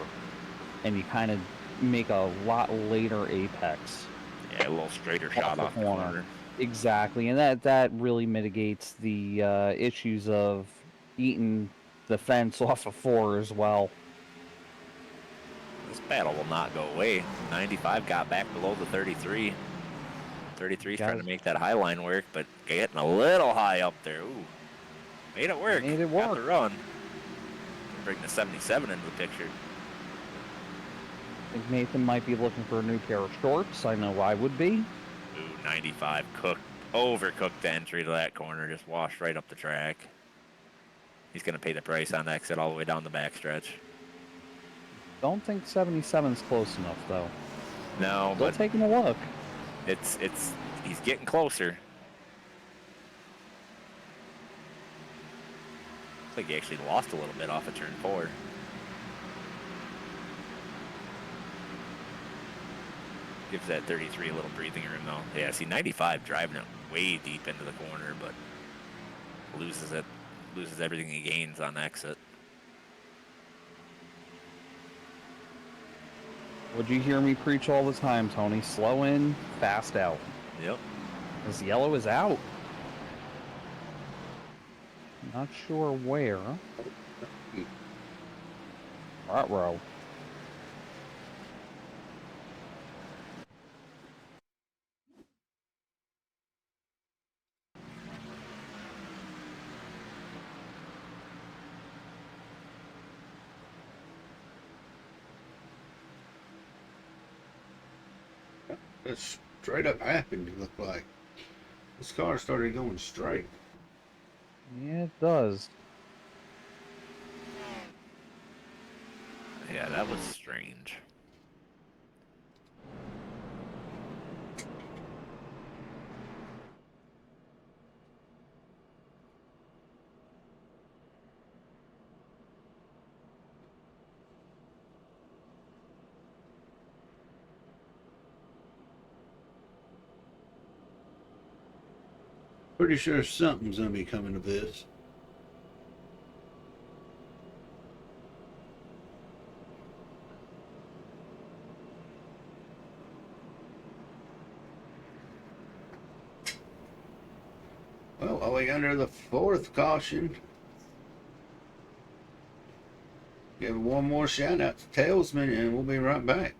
and you kind of make a lot later apex. Yeah, a little straighter shot off the corner. Exactly, and that really mitigates the issues of eating the fence off of 4 as well. This battle will not go away. 95 got back below the 33. 33's trying to make that high line work, but getting a little high up there. Ooh, made it work. Made it work. Got the run. Bring the 77 into the picture. I think Nathan might be looking for a new pair of shorts. I know I would be. Ooh, 95 overcooked the entry to that corner. Just washed right up the track. He's going to pay the price on exit all the way down the backstretch. Don't think 77's close enough, though. No, Still but taking a look. He's getting closer. Looks like he actually lost a little bit off of turn 4. Gives that 33 a little breathing room, though. Yeah, see, 95 driving it way deep into the corner, but loses it. Loses everything he gains on exit. Would you hear me preach all the time, Tony? Slow in, fast out. Yep. Because yellow is out. Not sure where. Ruh-roh. That straight up happened, it looked like. This car started going straight. Yeah, it does. Yeah, that was strange. Pretty sure something's gonna be coming of this. Well, are we under the fourth caution? Give one more shout out to Talesman and we'll be right back.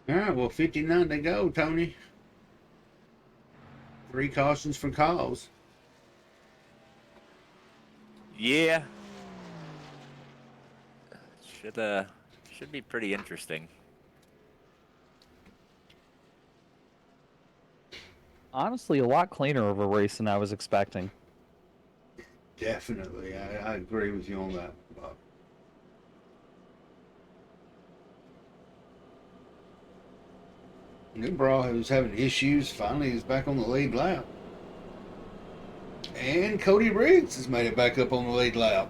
All right, well, 59 to go, Tony. 3 cautions for calls. Yeah. Should be pretty interesting. Honestly, a lot cleaner of a race than I was expecting. Definitely, I agree with you on that, Bob. Newbrough, who's having issues, finally is back on the lead lap. And Cody Riggs has made it back up on the lead lap.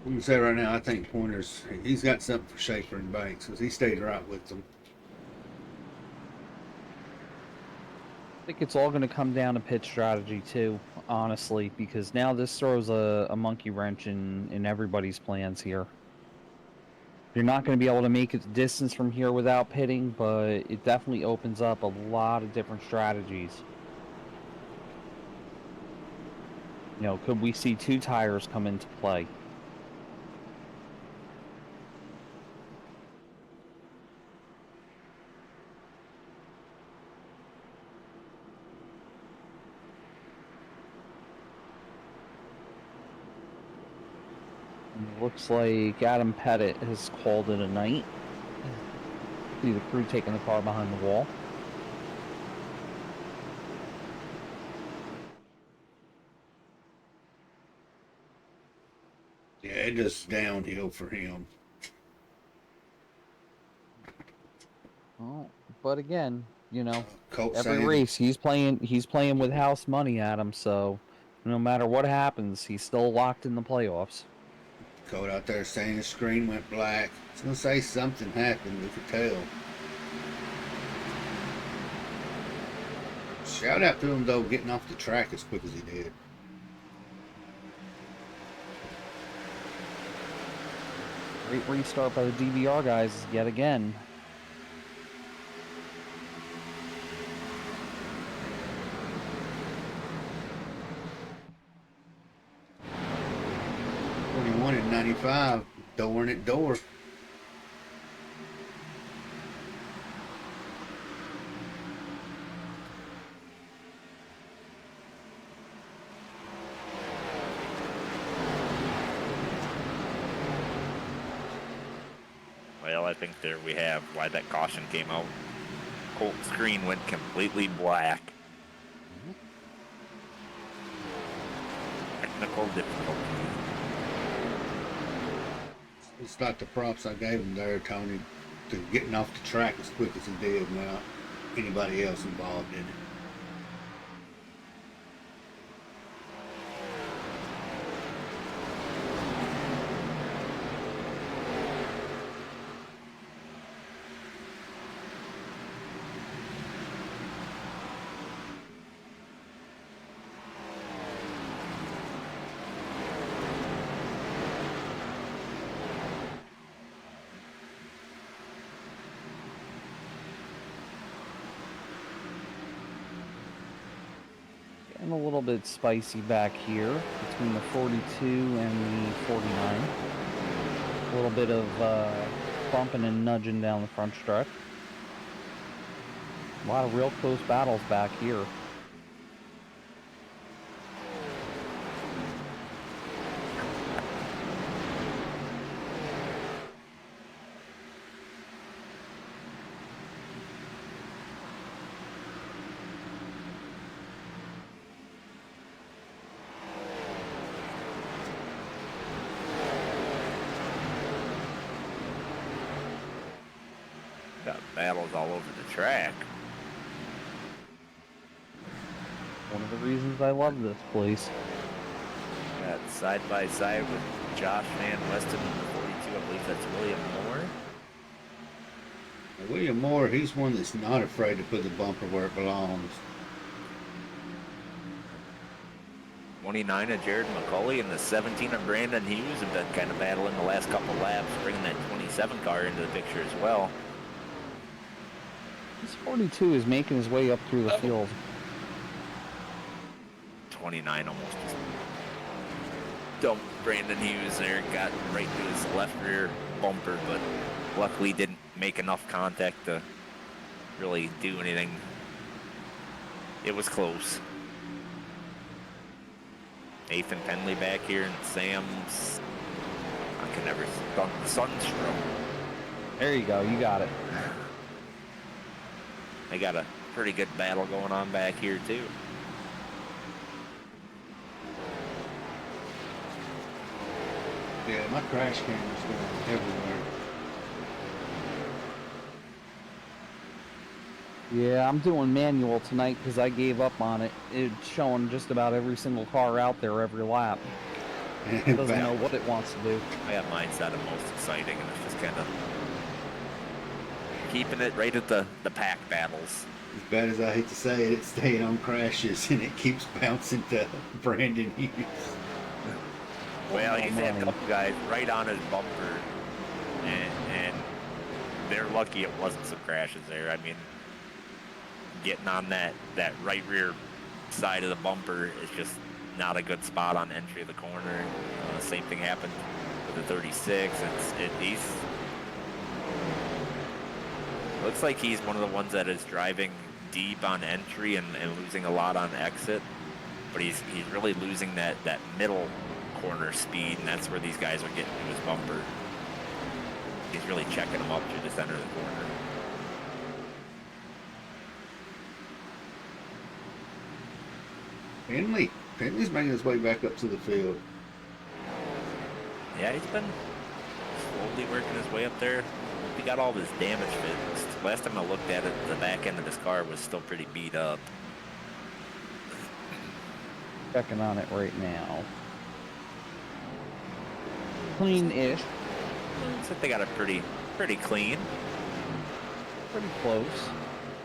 I'm going to say right now, I think Pointer's, he's got something for Schaefer and Banks because he stayed right with them. I think it's all going to come down to pit strategy too, honestly, because now this throws a monkey wrench in everybody's plans here. You're not going to be able to make it the distance from here without pitting, but it definitely opens up a lot of different strategies. You know, could we see 2 tires come into play? Looks like Adam Pettit has called it a night. See the crew taking the car behind the wall. Yeah, it just downhill for him. Oh, but again, you know, Colt every saying, race he's playing with house money, Adam. So no matter what happens, he's still locked in the playoffs. Colt out there saying the screen went black. It's going to say something happened, we could tell. Shout out to him though, getting off the track as quick as he did. Great restart by the DVR guys yet again. In 95, door it door. Well, I think there we have why that caution came out. Colt screen went completely black. Technical difficulty. It's like the props I gave him there, Tony, to getting off the track as quick as he did without anybody else involved in it. And a little bit spicy back here between the 42 and the 49. A little bit of bumping and nudging down the front stretch. A lot of real close battles back here. Got battles all over the track. One of the reasons I love this place. Got side by side with Josh Van Weston, number 42. I believe that's William Moore. Now, William Moore, he's one that's not afraid to put the bumper where it belongs. 29 of Jared McCauley and the 17 of Brandon Hughes have been kind of battling the last couple laps, bringing that 27 car into the picture as well. This 42 is making his way up through the field. 29 almost just dumped Brandon Hughes there, got right to his left rear bumper, but luckily didn't make enough contact to really do anything. It was close. Nathan Penley back here and Sam's, I can never, Sunstroke. There you go, you got it. They got a pretty good battle going on back here too. Yeah, my crash camera's going everywhere. Yeah, I'm doing manual tonight because I gave up on it. It's showing just about every single car out there every lap. It doesn't know what it wants to do. I got mine set at most exciting, and it's just kind of keeping it right at the pack battles. As bad as I hate to say it, it's staying on crashes and it keeps bouncing to Brandon Hughes. Well, he's had a couple guys right on his bumper, and they're lucky it wasn't some crashes there. I mean, getting on that right rear side of the bumper is just not a good spot on entry of the corner. Same thing happened with the 36. Looks like he's one of the ones that is driving deep on entry and losing a lot on exit, but he's really losing that middle corner speed, and that's where these guys are getting to his bumper. He's really checking them up through the center of the corner. Penley's making his way back up to the field. Yeah, he's been slowly working his way up there. He got all of his damage fixed. Last time I looked at it, the back end of his car was still pretty beat up. Checking on it right now. Clean-ish. Looks like they got it pretty clean. Pretty close.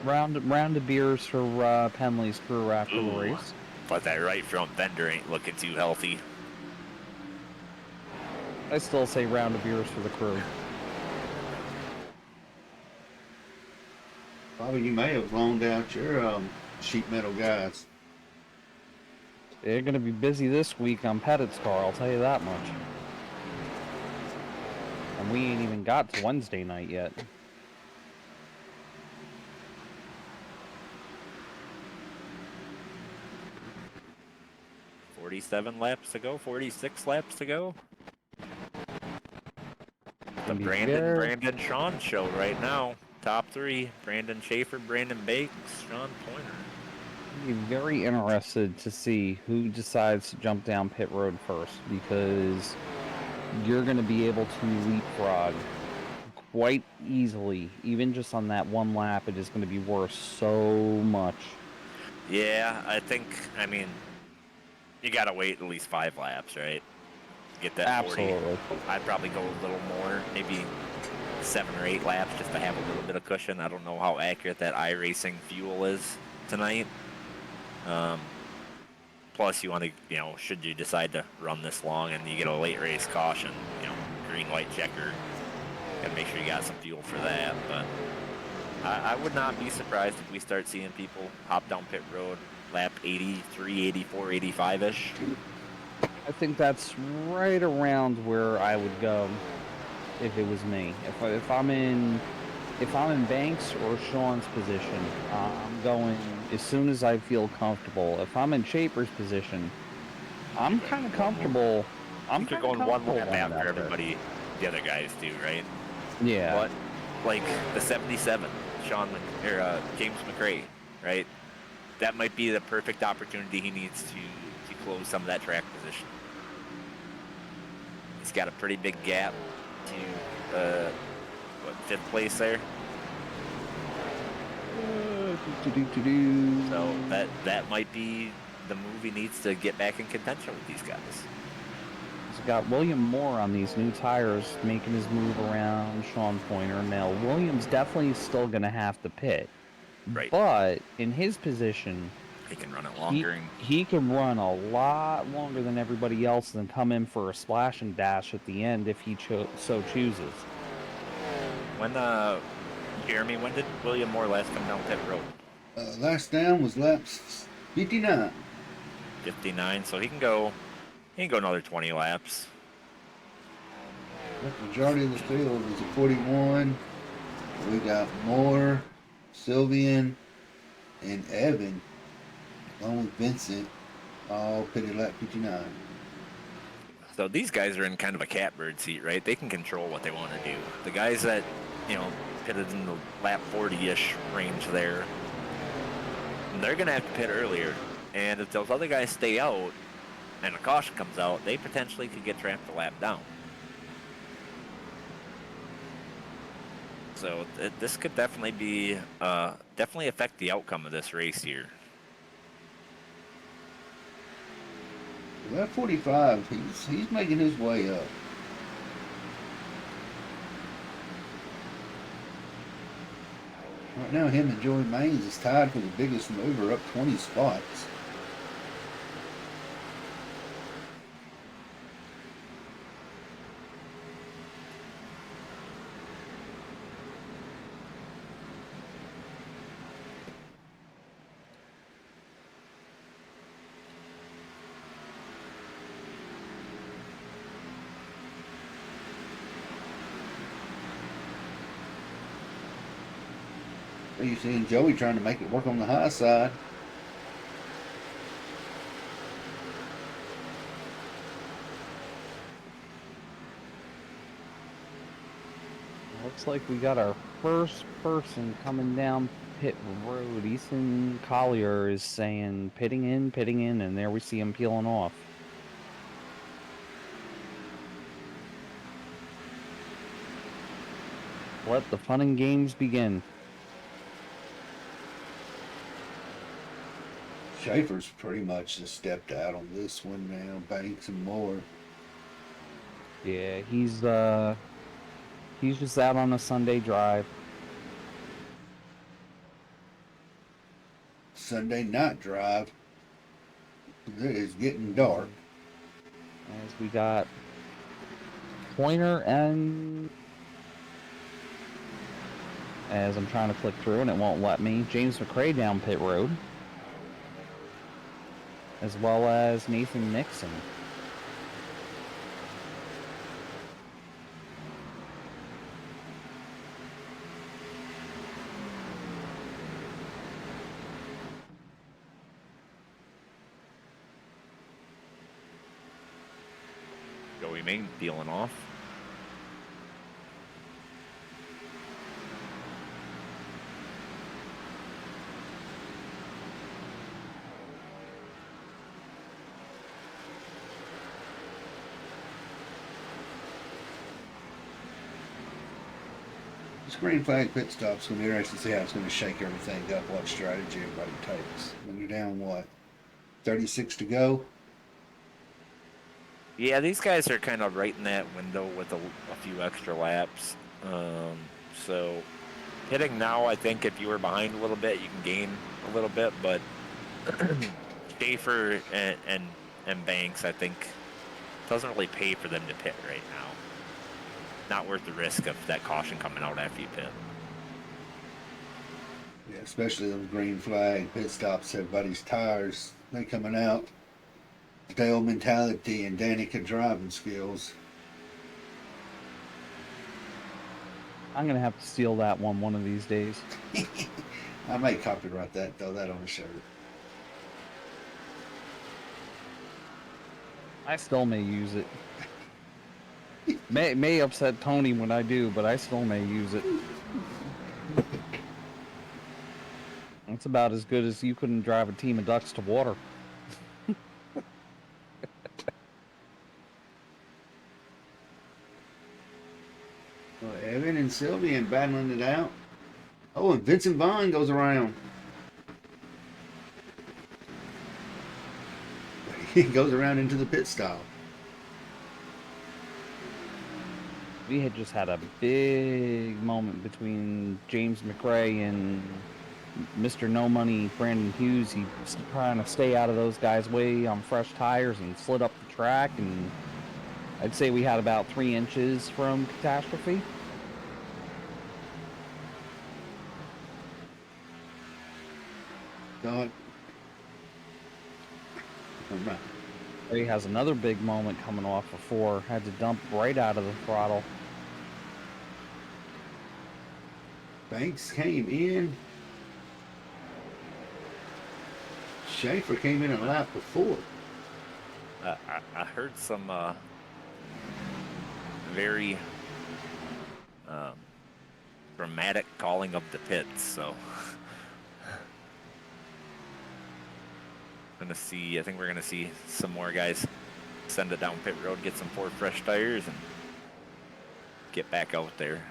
round of beers for Penley's crew after the Ooh. race. But that right front fender ain't looking too healthy. I still say round of beers for the crew. Bobby, you may have loaned out your sheet metal guys. They're going to be busy this week on Pettit's car, I'll tell you that much. And we ain't even got to Wednesday night yet. "47 laps to go, 46 laps to go." The Brandon Sean show right now. Top three: Brandon Schaefer, Brandon Bakes, Sean Pointer. I'd be very interested to see who decides to jump down pit road first, because you're going to be able to leapfrog quite easily. Even just on that one lap, it is going to be worth so much. Yeah, I mean, you gotta wait at least 5 laps, right? Get that Absolutely. 40. I'd probably go a little more, maybe 7 or 8 laps just to have a little bit of cushion. I don't know how accurate that iRacing fuel is tonight. Plus, you want to, should you decide to run this long and you get a late race caution, green, white checker, gotta make sure you got some fuel for that. But I would not be surprised if we start seeing people hop down pit road lap 83, 84, 85-ish. I think that's right around where I would go if it was me. If I'm in Banks or Sean's position, I'm going as soon as I feel comfortable. If I'm in Shaper's position, I'm kind of comfortable. I'm You're kind of going one comfortable lap running after out there. everybody, the other guys do, right? Yeah. But like the 77, James McRae, right? That might be the perfect opportunity he needs to close some of that track position. He's got a pretty big gap to 5th place there. So that might be the move he needs to get back in contention with these guys. He's got William Moore on these new tires making his move around Sean Pointer. Now, William's definitely still going to have to pit. Right. But in his position, he can run it longer. He can run a lot longer than everybody else and come in for a splash and dash at the end if he so chooses. Jeremy, when did William Moore last come down pit road? Last down was lap 59. 59, so he can go another 20 laps. The majority of the field is a 41. We got Moore, Sylvian, and Evan, along with Vincent, all pitted lap 59. So these guys are in kind of a catbird seat, right? They can control what they want to do. The guys that, pitted in the lap 40-ish range there, they're going to have to pit earlier. And if those other guys stay out and a caution comes out, they potentially could get trapped a lap down. So this could definitely affect the outcome of this race here. Lap 45, he's making his way up. Right now, him and Joey Maines is tied for the biggest mover, up 20 spots. You seeing Joey trying to make it work on the high side. Looks like we got our first person coming down pit road. Ethan Collier is saying pitting in, and there we see him peeling off. Let the fun and games begin. Schaefer's pretty much just stepped out on this one now. Banks and Moore. Yeah, he's just out on a Sunday drive. Sunday night drive. It is getting dark. As we got Pointer and... As I'm trying to click through and it won't let me. James McRae down pit road. As well as Nathan Nixon. Joey Ming peeling off. This green flag pit stop's going to be interesting to see how it's going to shake everything up, what strategy everybody takes. We're down, what, 36 to go? Yeah, these guys are kind of right in that window with a few extra laps. So hitting now, I think if you were behind a little bit, you can gain a little bit, but Schaefer and Banks, I think, doesn't really pay for them to pit right now. Not worth the risk of that caution coming out after you pit. Yeah, especially those green flag pit stops, everybody's tires, they coming out. Dale mentality and Danica driving skills. I'm going to have to steal that one of these days. I may copyright that, throw that on a shirt. I still may use it. May upset Tony when I do, but I still may use it. It's about as good as you couldn't drive a team of ducks to water. Well, Evan and Sylvian battling it out. Oh, and Vincent Vaughn goes around. He goes around into the pit stop. We had just had a big moment between James McRae and Mr. No Money Brandon Hughes. He's trying to stay out of those guys' way on fresh tires and slid up the track, and I'd say we had about 3 inches from catastrophe. God. He has another big moment coming off of 4. Had to dump right out of the throttle. Banks came in. Schaefer came in a lap before. I heard some very dramatic calling of the pits, so I think we're gonna see some more guys send it down pit road, get some 4 fresh tires, and get back out there.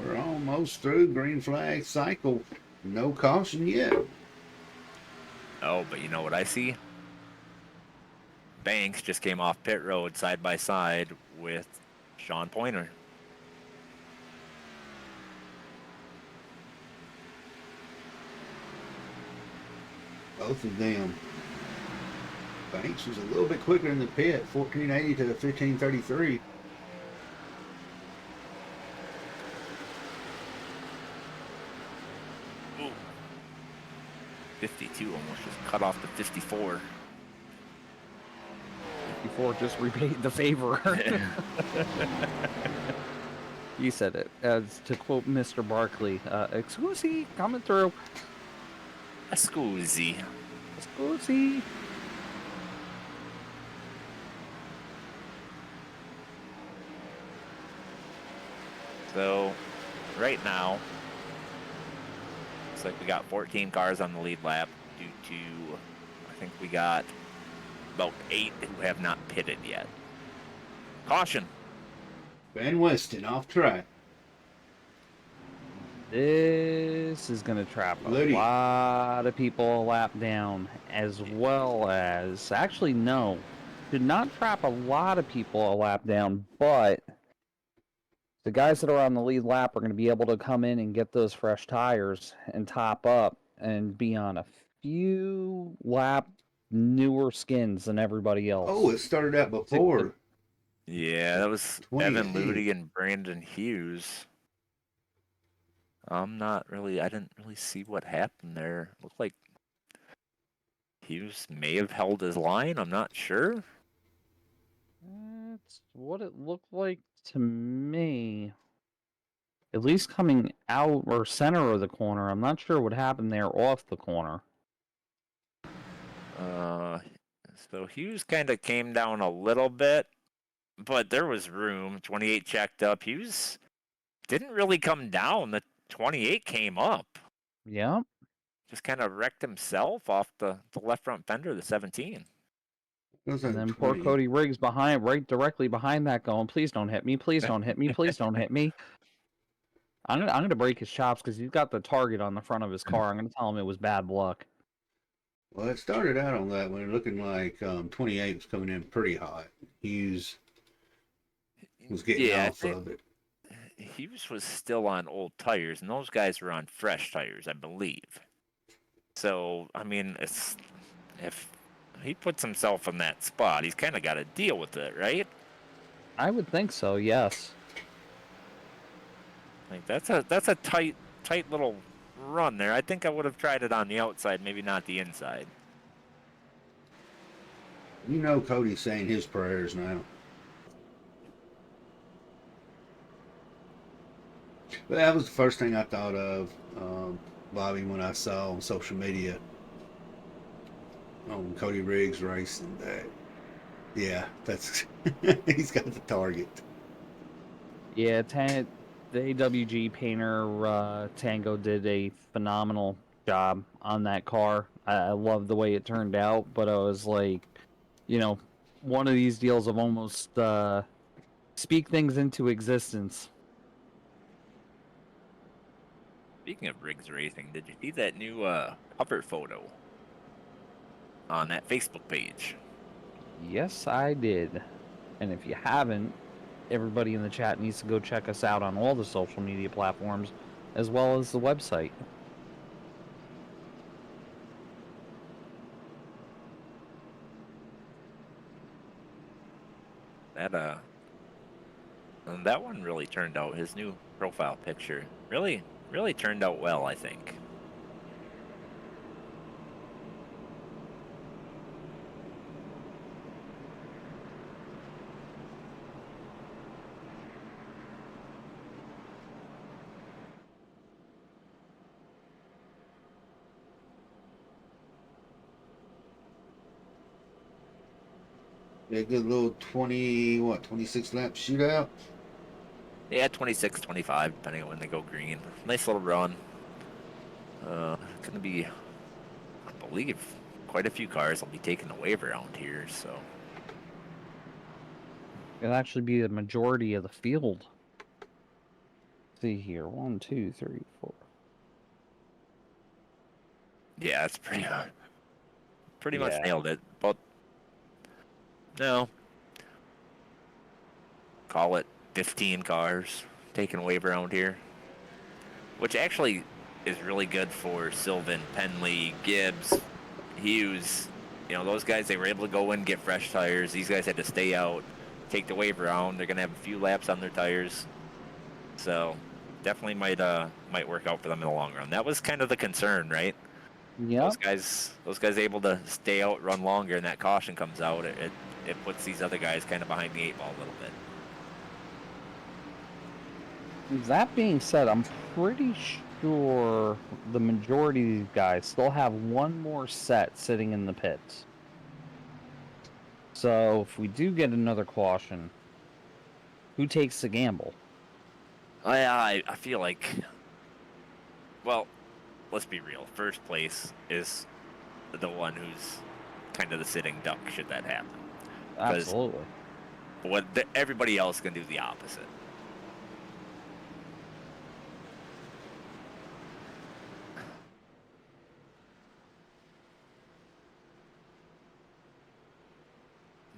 We're almost through green flag cycle. No caution yet. Oh, but you know what I see? Banks just came off pit road side by side with Sean Pointer. Both of them. Banks was a little bit quicker in the pit, 1480 to 1533. Ooh. 52 almost just cut off the 54. 54 just repaid the favor. You said it. As to quote Mr. Barkley, excuse me, coming through. Scusi. Excuse. So, right now, looks like we got 14 cars on the lead lap due to, I think we got about 8 who have not pitted yet. Caution. Ben Weston off track. This is going to trap a lot of people a lap down, as well as, actually no, did not trap a lot of people a lap down, but The guys that are on the lead lap are going to be able to come in and get those fresh tires and top up and be on a few lap newer skins than everybody else. Oh, it started out before. Yeah, that was 28. Evan Ludy and Brandon Hughes. I didn't really see what happened there. Looked like Hughes may have held his line. I'm not sure. That's what it looked like to me. At least coming out or center of the corner. I'm not sure what happened there off the corner. So Hughes kind of came down a little bit, but there was room. 28 checked up. Hughes didn't really come down. The 28 came up. Yeah. Just kind of wrecked himself off the left front fender of the 17. And then poor Cody Riggs right directly behind that going, please don't hit me, please don't hit me, please don't hit me. I'm gonna break his chops because he's got the target on the front of his car. I'm gonna tell him it was bad luck. Well, it started out on that one looking like 28 was coming in pretty hot. Hughes was getting off of it. Hughes was still on old tires, and those guys were on fresh tires, I believe. So, I mean, if he puts himself in that spot, he's kind of got to deal with it, right? I would think so, yes. Like that's a tight little run there. I think I would have tried it on the outside, maybe not the inside. You know Cody's saying his prayers now. But that was the first thing I thought of, Bobby, when I saw on social media on Cody Riggs racing that. Yeah, that's he's got the target. Yeah, the AWG painter Tango did a phenomenal job on that car. I love the way it turned out, but I was like, one of these deals of almost speak things into existence. Speaking of Riggs Racing, did you see that new cover photo on that Facebook page? Yes, I did. And if you haven't, everybody in the chat needs to go check us out on all the social media platforms, as well as the website. That one really turned out. His new profile picture really turned out well, I think. Yeah, good little 26 lap shootout. Yeah, 26, 25, depending on when they go green. Nice little run. Gonna be, I believe, quite a few cars will be taking the wave around here, so. It'll actually be the majority of the field. Let's see here, 1, 2, 3, 4. Yeah, it's pretty much nailed it. But no, call it 15 cars taking a wave around here, which actually is really good for Sylvan, Penley, Gibbs, Hughes. Those guys, they were able to go in, get fresh tires. These guys had to stay out, take the wave around. They're gonna have a few laps on their tires, so definitely might work out for them in the long run. That was kind of the concern, right? Yeah. Those guys able to stay out, run longer, and that caution comes out. It puts these other guys kind of behind the 8 ball a little bit. That being said, I'm pretty sure the majority of these guys still have one more set sitting in the pits. So if we do get another caution, who takes the gamble? I feel like, well, let's be real. First place is the one who's kind of the sitting duck should that happen. Absolutely. Everybody else can do the opposite.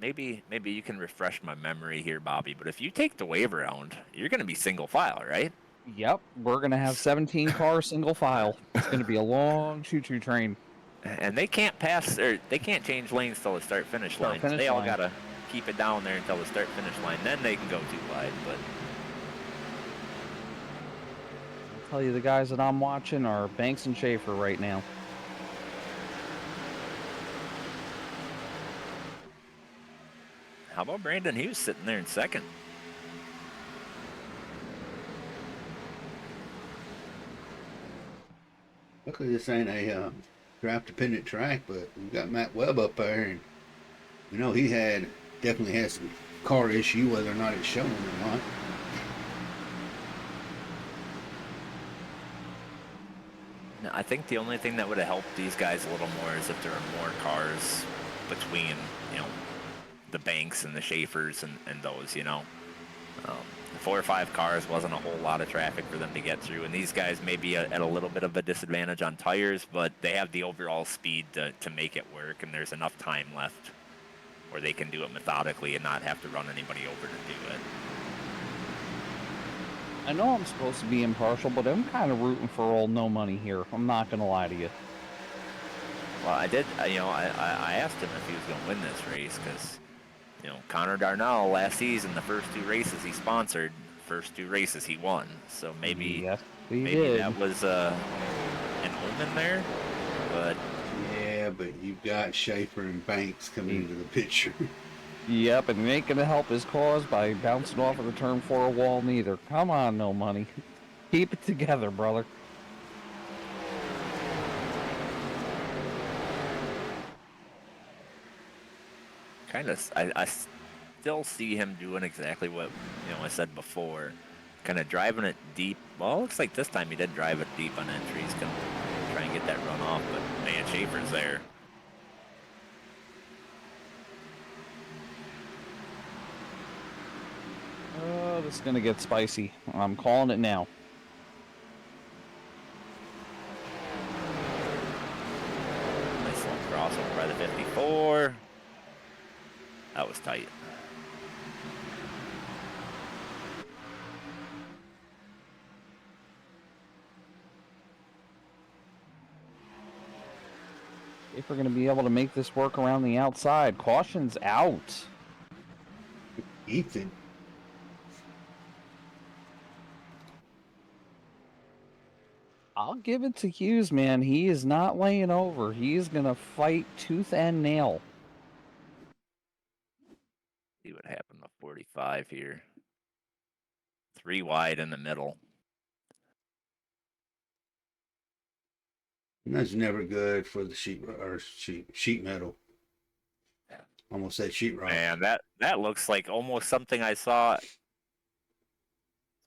maybe you can refresh my memory here, Bobby. But if you take the wave around, you're going to be single file, right? Yep, we're gonna have 17 cars single file. It's gonna be a long choo-choo train. And they can't pass or they can't change lanes till the start finish line. Start-finish They all line. gotta keep it down there until the start finish line. Then they can go too wide. But I'll tell you, the guys that I'm watching are Banks and Schaefer right now. how about Brandon Hughes sitting there in second? Luckily, this ain't a draft-dependent track, but we've got Matt Webb up there, and we know he definitely has some car issue, whether or not it's showing or not. I think the only thing that would have helped these guys a little more is if there were more cars between, the Banks and the Schaefers and those, the 4 or 5 cars wasn't a whole lot of traffic for them to get through. And these guys may be at a little bit of a disadvantage on tires, but they have the overall speed to make it work. And there's enough time left where they can do it methodically and not have to run anybody over to do it. I know I'm supposed to be impartial, but I'm kind of rooting for old No Money here. I'm not gonna lie to you. Well, I did, I asked him if he was going to win this race because, Connor Darnell last season, the first 2 races he sponsored, first 2 races he won. So maybe, Yes, maybe that was an omen there, but Yeah, but you've got Schaefer and Banks coming into the picture. Yep, and it ain't gonna help his cause by bouncing off of the turn 4 wall neither. Come on, No Money. Keep it together, brother. I still see him doing exactly what I said before, kind of driving it deep. Well, it looks like this time he did drive it deep on entry. He's gonna try and get that run off, but man, Schaefer's there. Oh, this is gonna get spicy. I'm calling it now. Nice little crossover by the 54. That was tight. If we're gonna be able to make this work around the outside, caution's out. Ethan. I'll give it to Hughes, man. He is not laying over. He is gonna fight tooth and nail. See what happened to 45 here. 3 wide in the middle. And that's never good for the sheet metal. Almost said sheetrock. Man, that looks like almost something I saw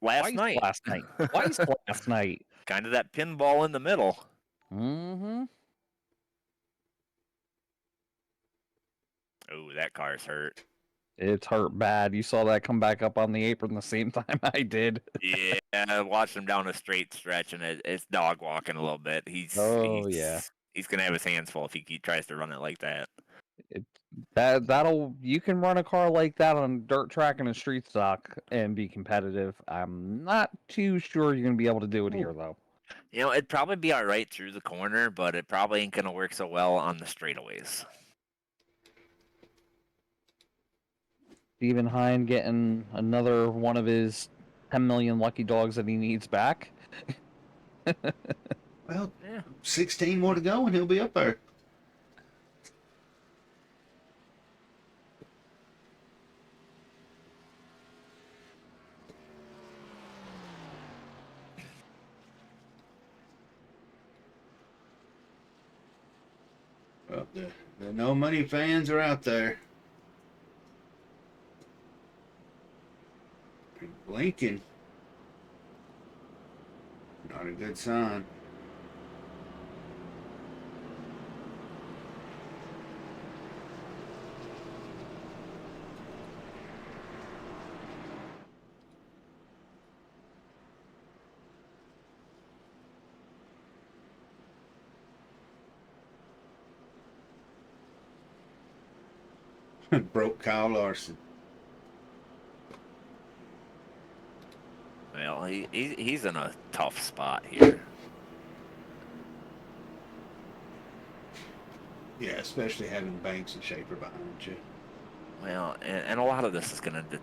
last night. Twice last night. Kind of that pinball in the middle. Mm-hmm. Oh, that car's hurt. It's hurt bad. You saw that come back up on the apron the same time I did. Yeah, I watched him down a straight stretch, and it's dog walking a little bit. He's gonna have his hands full if he tries to run it like that. You can run a car like that on a dirt track and a street stock and be competitive. I'm not too sure you're gonna be able to do it here though. It'd probably be all right through the corner, but it probably ain't gonna work so well on the straightaways. Stephen Hine getting another one of his 10 million lucky dogs that he needs back. Well, 16 more to go and he'll be up there. Well, the No Money fans are out there. Blinking. Not a good sign. Broke Kyle Larson. Well, he's in a tough spot here. Yeah, especially having Banks and Schaefer behind you. Well, and a lot of this is going to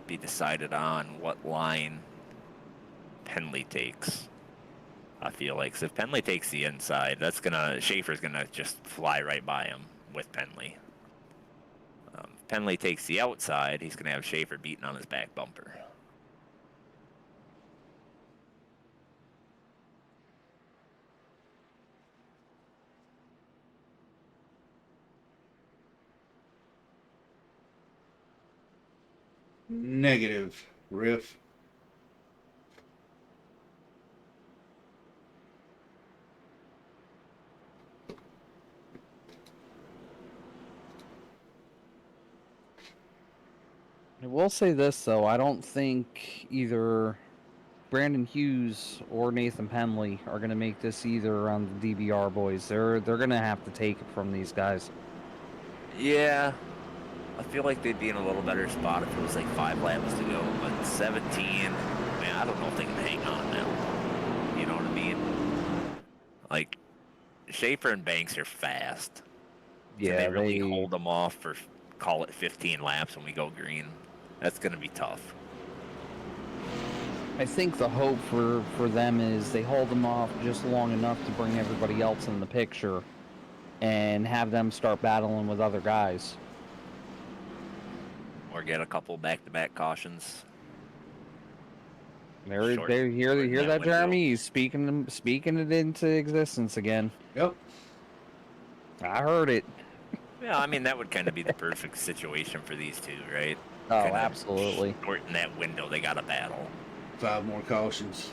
be decided on what line Penley takes. I feel like so if Penley takes the inside, Schaefer's gonna just fly right by him with Penley. If Penley takes the outside, he's gonna have Schaefer beating on his back bumper. Negative, Riff. I will say this though, I don't think either Brandon Hughes or Nathan Penley are going to make this either on the DBR boys. They're going to have to take it from these guys. Yeah, I feel like they'd be in a little better spot if it was like 5 laps to go, but 17, man, I don't know if they can hang on now. You know what I mean? Like, Schaefer and Banks are fast. Yeah, Can they really hold them off for, call it 15 laps when we go green? That's going to be tough. I think the hope for them is they hold them off just long enough to bring everybody else in the picture and have them start battling with other guys. Or get a couple back-to-back cautions. Hear that, Jeremy? He's speaking it into existence again. Yep. I heard it. Yeah, I mean, that would kind of be the perfect situation for these two, right? Oh, Kinda absolutely. shorten that window. They got to battle. 5 more cautions.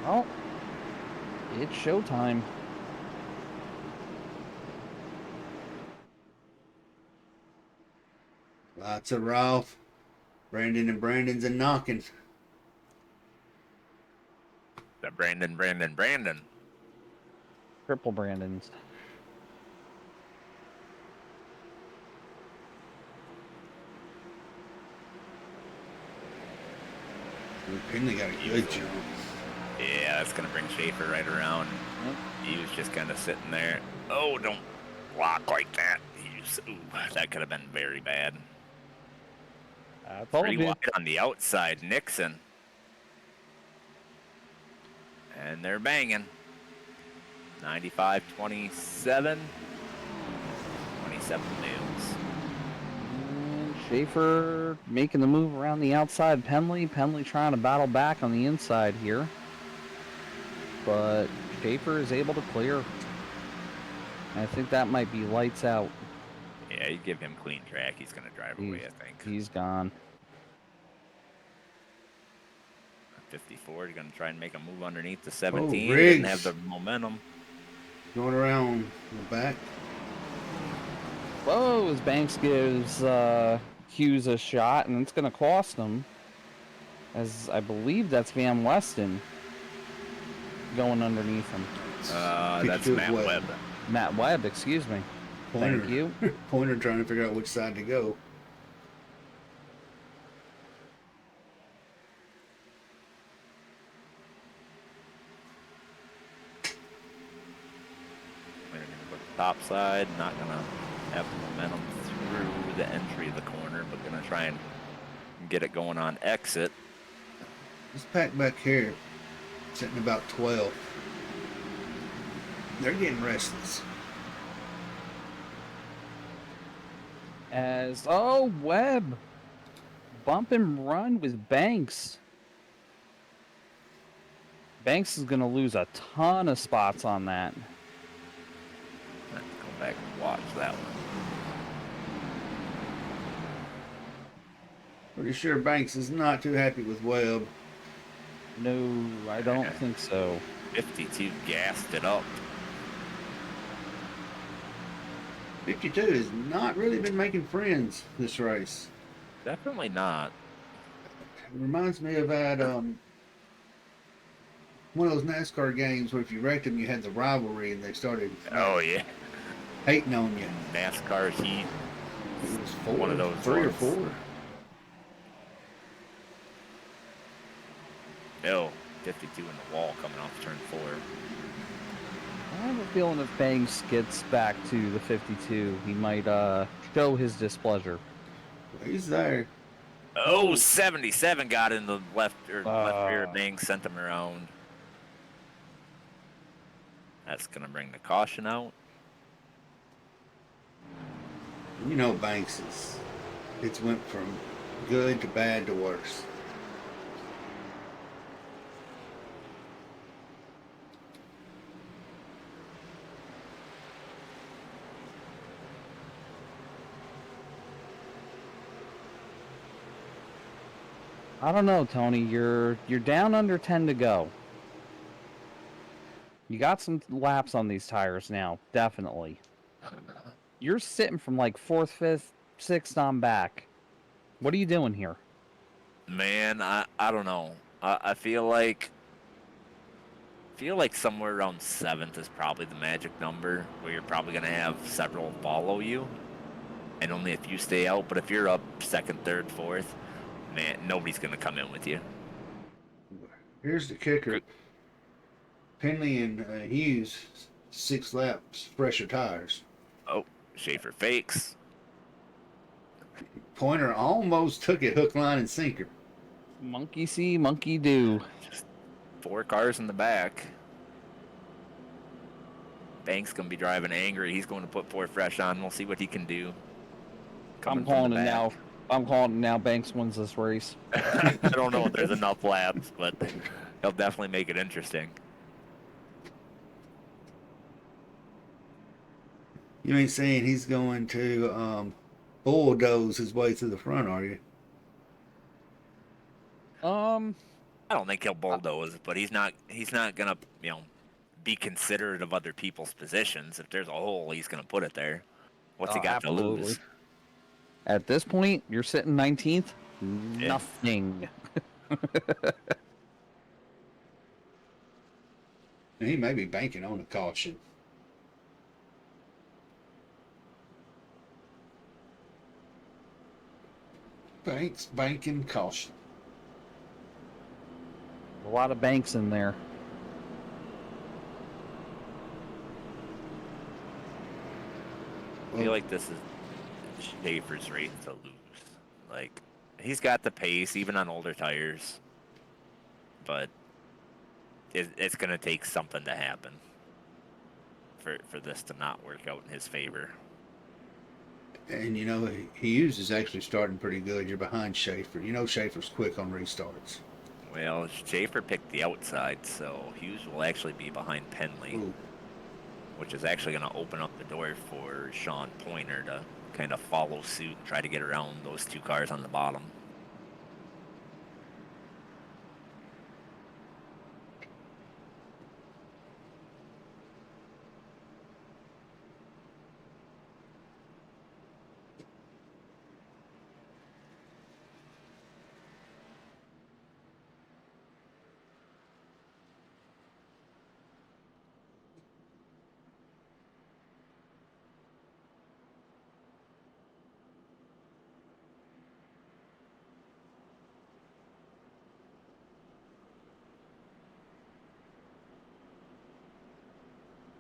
Well, it's showtime. Lots of Ralph. Brandon and Brandon's a knocking. The Brandon. Triple Brandons. Penley got a good jump. Yeah, that's going to bring Schaefer right around. Yep. He was just kind of sitting there. Oh, don't block like that. That could have been very bad. Pretty wide on the outside, Nixon. And they're banging. 95-27. 27 nails. And Schaefer making the move around the outside. Penley trying to battle back on the inside here. But Schaefer is able to clear. I think that might be lights out. Yeah, you give him clean track, he's going to drive away, I think. He's gone. 54, he's going to try and make a move underneath the 17. Oh, Didn't have the momentum. Going around the back. Whoa, as Banks gives Hughes a shot, and it's going to cost him. As I believe that's Van Weston going underneath him. That's Matt Webb. Matt Webb, excuse me. Pointer. Thank you. Pointer trying to figure out which side to go. Top side, not gonna have the momentum through the entry of the corner, but gonna try and get it going on exit. This pack back here, sitting about 12. They're getting restless. Webb. Bump and run with Banks. Banks is gonna lose a ton of spots on that. Let's go back and watch that one. Pretty sure Banks is not too happy with Webb. No, I don't think so. 52 gassed it up. 52 has not really been making friends this race. Definitely not. It reminds me of that one of those NASCAR games where if you wrecked them, you had the rivalry and they started Oh yeah, hating on you. NASCAR Heat. It was four, One of those three or ones. four. No, 52 in the wall coming off turn 4. I have a feeling if Banks gets back to the 52, he might show his displeasure. He's there. Oh, 77 got in the left rear bank, sent him around. That's gonna bring the caution out. You know Banks it's went from good to bad to worse. I don't know, Tony. You're down under 10 to go. You got some laps on these tires now, definitely. You're sitting from like 4th, 5th, 6th on back. What are you doing here? Man, I don't know. I feel like somewhere around 7th is probably the magic number where you're probably gonna have several follow you, and only a few stay out. But if you're up 2nd, 3rd, 4th, man, nobody's gonna come in with you. Here's the kicker. Penley and Hughes, 6 laps, fresher tires. Oh, Schaefer fakes. Pointer almost took it hook, line, and sinker. Monkey see, monkey do. Just 4 cars in the back. Banks gonna be driving angry. He's going to put 4 fresh on. We'll see what he can do. I'm calling it now. I'm calling it now. Banks wins this race. I don't know if there's enough laps, but he'll definitely make it interesting. You ain't saying he's going to bulldoze his way through the front, are you? I don't think he'll bulldoze, but he's not gonna, be considerate of other people's positions. If there's a hole, he's gonna put it there. What's he got to lose? At this point, you're sitting 19th. Yeah. Nothing. He may be banking on a caution. Banks banking caution. A lot of banks in there. I feel like this is Schaefer's race to lose. Like, he's got the pace, even on older tires, but it's going to take something to happen for this to not work out in his favor. And Hughes is actually starting pretty good. You're behind Schaefer. Schaefer's quick on restarts. Well, Schaefer picked the outside, so Hughes will actually be behind Penley. Ooh. Which is actually going to open up the door for Sean Pointer to kind of follow suit and try to get around those 2 cars on the bottom.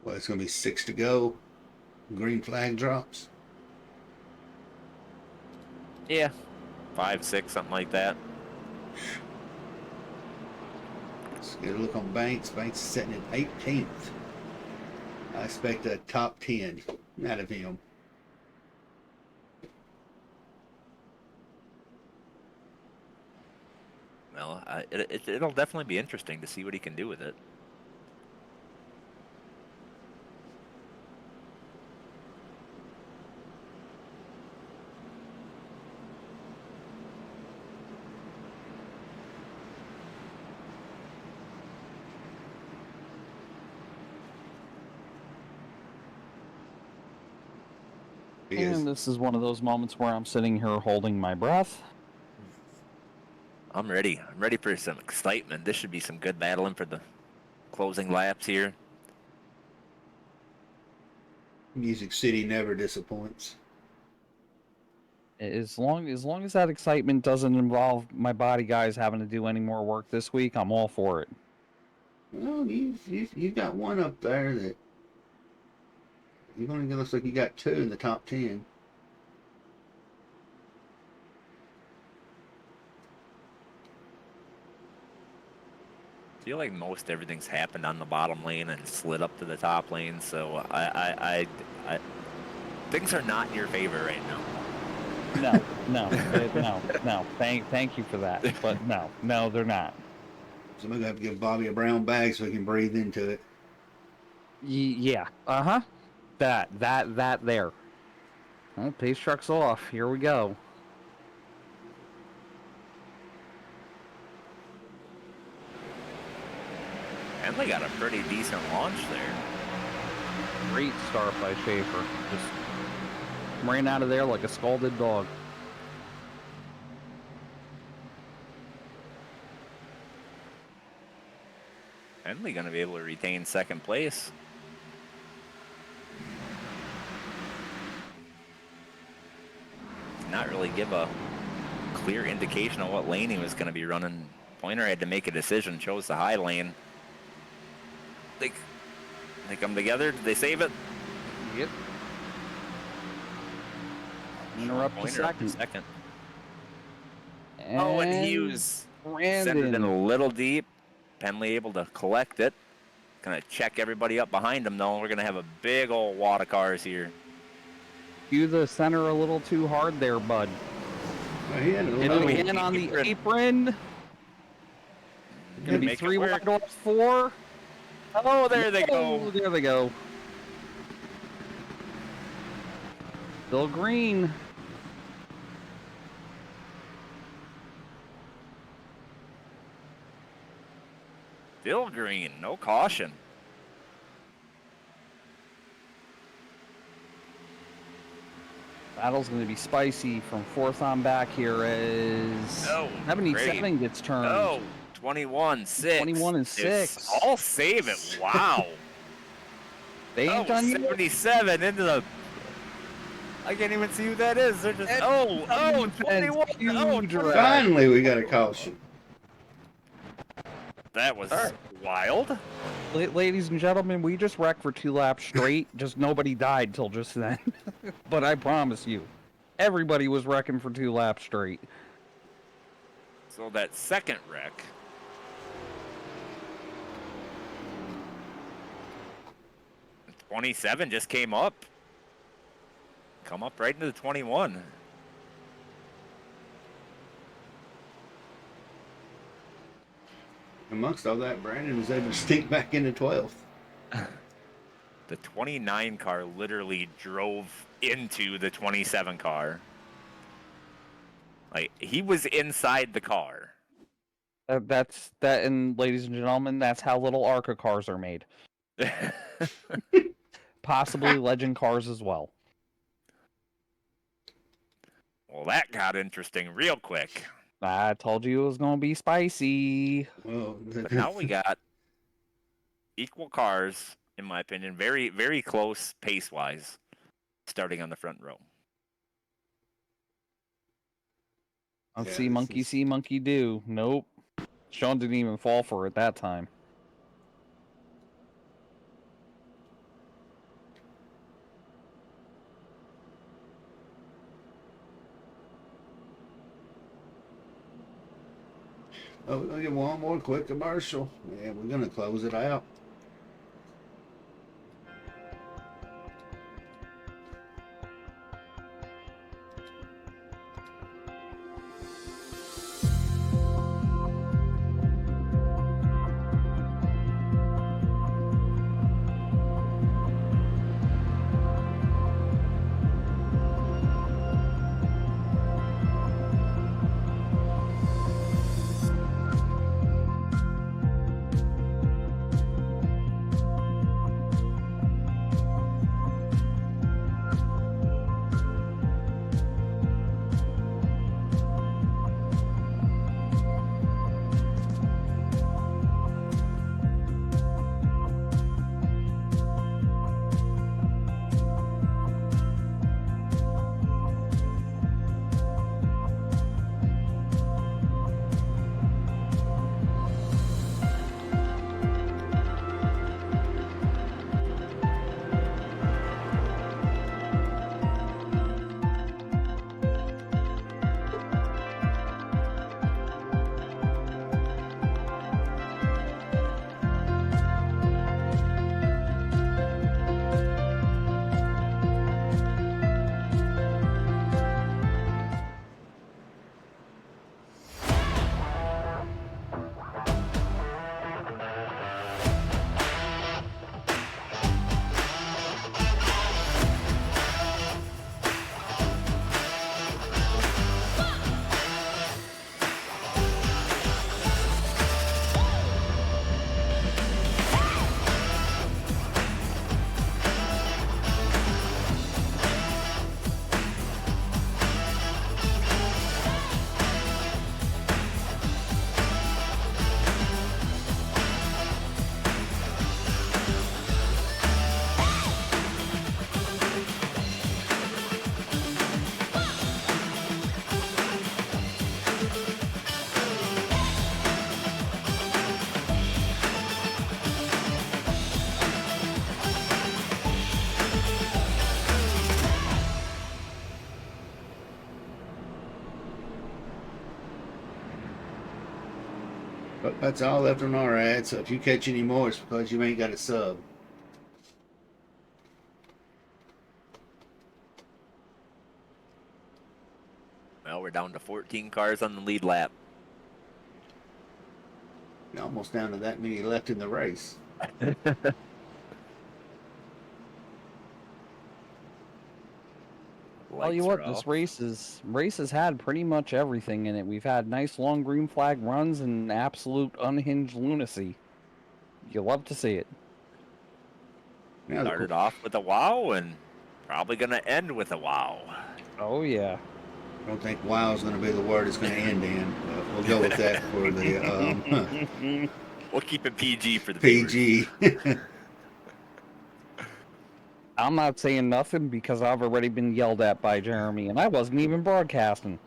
Well, it's going to be 6 to go. Green flag drops. Yeah, 5, 6, something like that. Let's get a look on Banks. Banks is sitting at 18th. I expect a top 10 out of him. Well, it'll definitely be interesting to see what he can do with it. Because And this is one of those moments where I'm sitting here holding my breath. I'm ready. I'm ready for some excitement. This should be some good battling for the closing laps here. Music City never disappoints. As long as that excitement doesn't involve my body guys having to do any more work this week, I'm all for it. Well, you got one up there that you've only looks like you got two in the top 10. I feel like most everything's happened on the bottom lane and slid up to the top lane, so I things are not in your favor right now. No. Thank you for that, but no, they're not. So I'm gonna have to give Bobby a brown bag so he can breathe into it. Yeah. That there. Well, pace truck's off. Here we go. Henley got a pretty decent launch there. Great start by Schaefer. Just ran out of there like a scalded dog. Henley going to be able to retain second place. Did not really give a clear indication of what lane he was going to be running. Pointer had to make a decision, chose the high lane. They come together. Did they save it? Yep. Interrupt Pointer up to second. second. And Hughes sent it in Brandon. a little deep. Penley able to collect it. Gonna check everybody up behind him though. We're gonna have a big old wad of cars here. You the center a little too hard there, bud. Oh, he had a Hit little. him in on the apron. Gonna be Make it 3 work. wide off 4. Oh, there they Oh, go. there they go. Bill Green. Bill Green, no caution. Battle's going to be spicy from 4th on back here as 77 gets turned. Oh, 21-6. 21 and 6. I'll save it. Wow. They ain't done yet. 77 into the... I can't even see who that is. They're just... Oh, 21. Oh, huge 21. Finally, we got a caution. That was wild. Ladies and gentlemen, we just wrecked for 2 laps straight. Just nobody died till just then. But I promise you, everybody was wrecking for 2 laps straight. So that second wreck... 27 just came up. Come up right into the 21. Amongst all that, Brandon was able to sneak back into 12th. The 29 car literally drove into the 27 car. Like, he was inside the car. That's that, and ladies and gentlemen, that's how little ARCA cars are made. Possibly legend cars as well. Well, that got interesting real quick. I told you it was going to be spicy. Well, But now we got equal cars, in my opinion, very, very close pace-wise, starting on the front row. Let's Yeah, see, this monkey is- see, monkey do. Nope. Sean didn't even fall for it that time. oh, we're gonna get one more quick commercial. Yeah, we're gonna close it out. But that's all left on our ad, so if you catch any more, it's because you ain't got a sub. Well, we're down to 14 cars on the lead lap. You're almost down to that many left in the race. Tell you Lights what, are this off. race has had pretty much everything in it. We've had nice long green flag runs and absolute unhinged lunacy. You love to see it. Now, Started off with a wow and probably going to end with a wow. Oh yeah. I don't think "wow" is going to be the word it's going to end in. We'll go with that for the We'll keep it PG for the viewers. PG. I'm not saying nothing because I've already been yelled at by Jeremy, and I wasn't even broadcasting.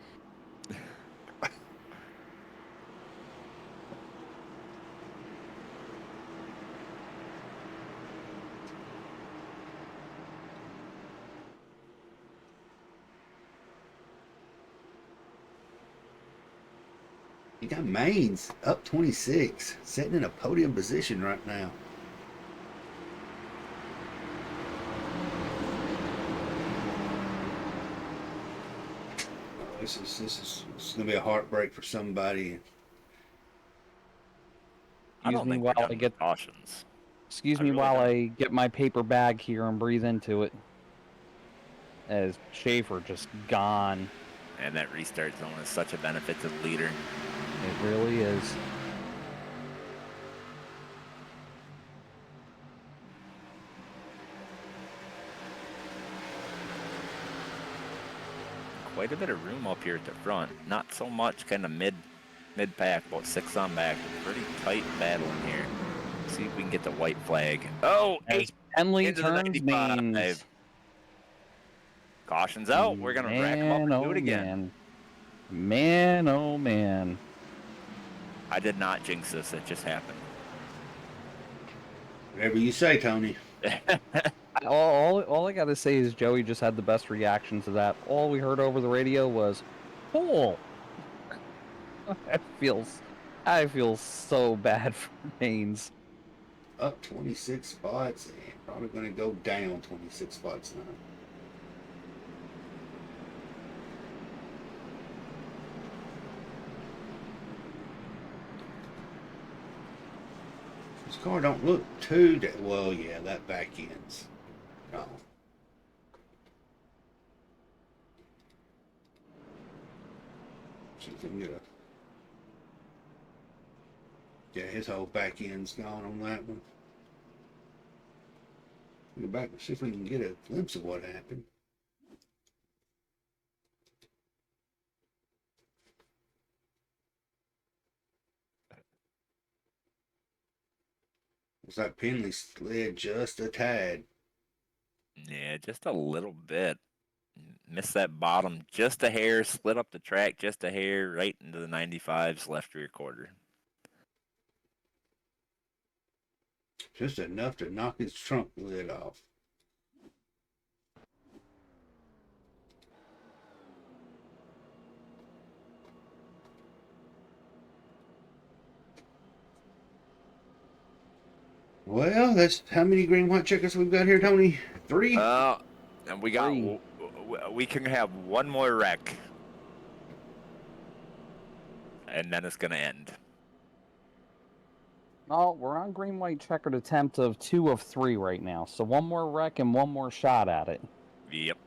You got Maines up 26, sitting in a podium position right now. This is going to be a heartbreak for somebody. I don't think we're done with cautions. Excuse me while I get my paper bag here and breathe into it. As Schaefer just gone. And that restart zone is such a benefit to the leader. It really is. Quite a bit of room up here at the front. Not so much kind of mid-pack, about 6 on back. Pretty tight battle in here. See if we can get the white flag. Oh, as Penley turns Maines. Caution's out. We're going to rack them up and do it again. Man, oh man. I did not jinx this. It just happened. Whatever you say, Tony. all I got to say is Joey just had the best reaction to that. All we heard over the radio was, "Cool." I feel so bad for Maines. Up 26 spots and probably going to go down 26 spots now. This car don't look too well. Yeah, that back ends. No. See if we can get a. Yeah, his whole back end's gone on that one. Go back and see if we can get a glimpse of what happened. Was that Penley slid just a tad? Yeah, just a little bit. Missed that bottom just a hair, slid up the track just a hair, right into the 95's left rear quarter. Just enough to knock his trunk lid off. Well, that's how many green white checkers we've got here, Tony? 3? And we got 3. We can have one more wreck. And then it's going to end. Oh, we're on green white checkered attempt of 2 of 3 right now. So one more wreck and one more shot at it. Yep.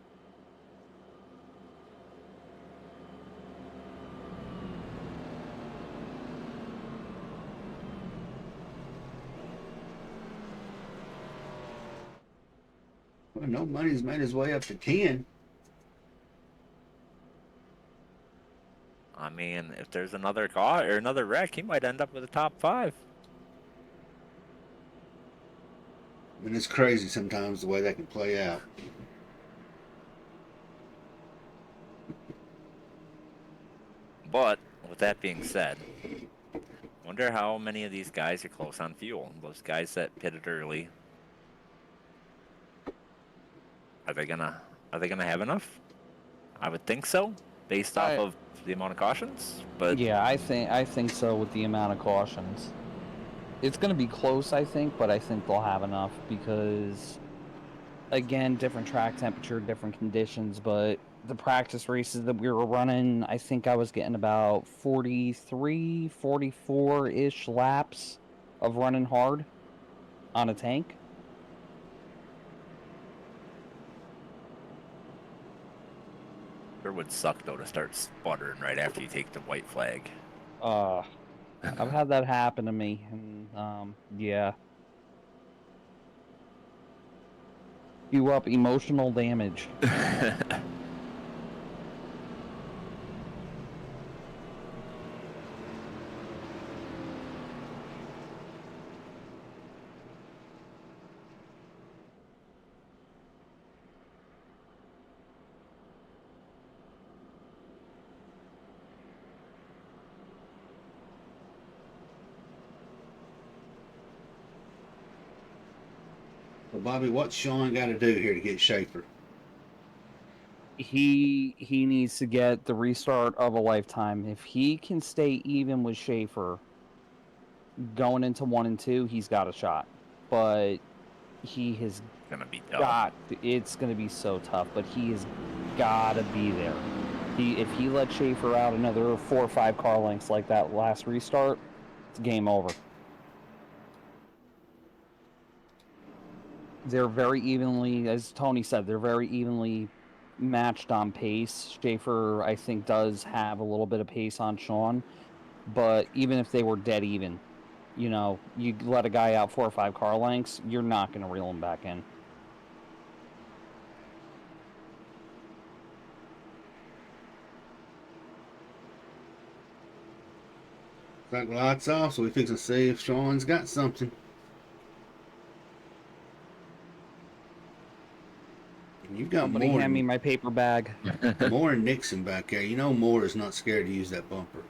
Well, no money's made his way up to 10. I mean, if there's another car or another wreck, he might end up with a top 5. I mean, it's crazy sometimes the way that can play out. But with that being said, wonder how many of these guys are close on fuel. Those guys that pitted early. Are they gonna have enough? I would think so, based off of the amount of cautions, but Yeah, I think so with the amount of cautions. It's going to be close, I think, but I think they'll have enough because, again, different track temperature, different conditions, but the practice races that we were running, I think I was getting about 43, 44-ish laps of running hard on a tank. it would suck though to start sputtering right after you take the white flag. I've had that happen to me, and yeah. You up emotional damage. Well, Bobby, what's Sean got to do here to get Schaefer? He needs to get the restart of a lifetime. If he can stay even with Schaefer going into 1 and 2, he's got a shot. But he has Gonna be tough. it's gonna be so tough, but he has gotta be there. If he let Schaefer out another 4 or 5 car lengths like that last restart, it's game over. They're very evenly, as Tony said, they're very evenly matched on pace. Schaefer, I think, does have a little bit of pace on Sean, but even if they were dead even, you know, you let a guy out 4 or 5 car lengths, you're not going to reel him back in. It's like lights off, so we fix to see if Sean's got something. And you've got Somebody hand me my paper bag. Moore and Nixon back there. You know Moore is not scared to use that bumper.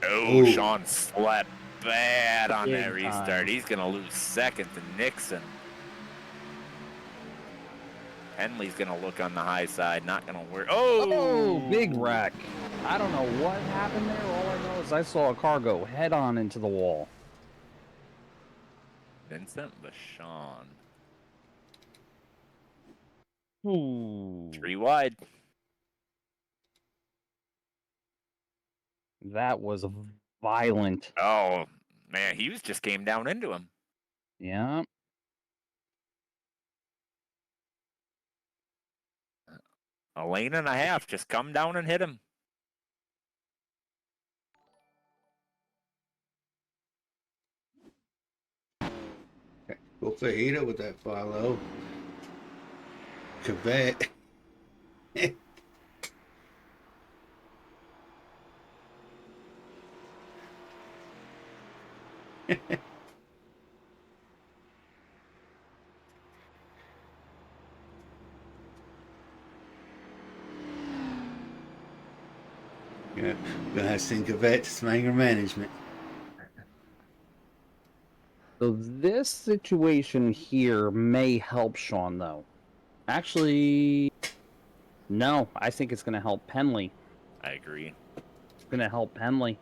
Oh, Sean slept bad on Big that restart. time. He's gonna lose second to Nixon. Henley's gonna look on the high side, not gonna work. Oh, big wreck. I don't know what happened there. All I know is I saw a car go head on into the wall. Vincent Vachon. Ooh. 3 wide. That was violent. Oh, man, he just came down into him. Yeah. A lane and a half, just come down and hit him. Go fajita with that follow. Cavett. Yeah, gonna have to send Cavett to some anger management. So this situation here may help Sean, though. Actually, no. I think it's going to help Penley. I agree. It's going to help Penley.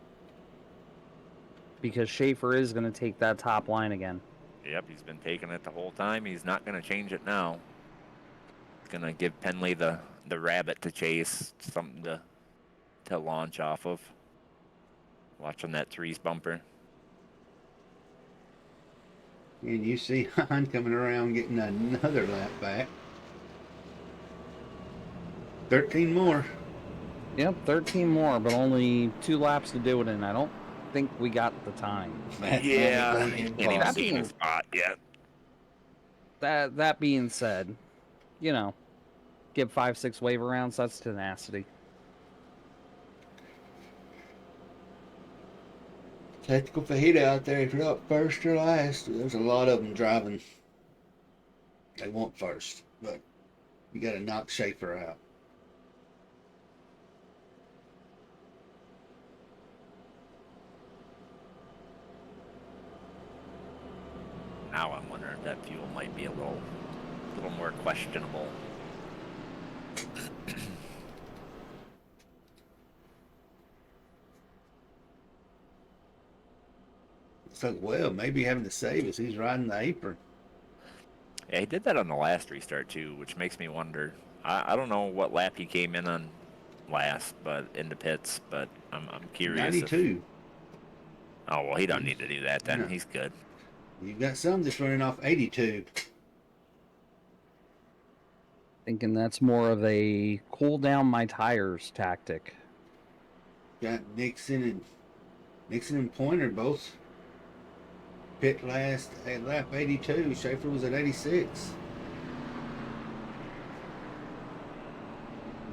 Because Schaefer is going to take that top line again. Yep, he's been taking it the whole time. He's not going to change it now. He's going to give Penley the rabbit to chase, something to launch off of. Watching that threes bumper. And you see Hahn coming around getting another lap back. 13 more. Yep, 13 more, but only 2 laps to do it in. I don't think we got the time. Yeah, he can't even see the spot yet. That being said, you know, give 5-6 wave rounds, that's tenacity. Tactical fajita out there. If you're up first or last, there's a lot of them driving. They want first, but you got to knock Schaefer out. Now I'm wondering that fuel might be a little more questionable. It's like, well, maybe having to save us. He's riding the apron. Yeah, he did that on the last restart too, which makes me wonder. I don't know what lap he came in on last, but in the pits. But I'm curious if. 92. Oh well, he don't need to do that then. No. He's good. You've got some that's running off 82. Thinking that's more of a cool down my tires tactic. Got Nixon and Pointer both pit last at lap 82. Schaefer was at 86.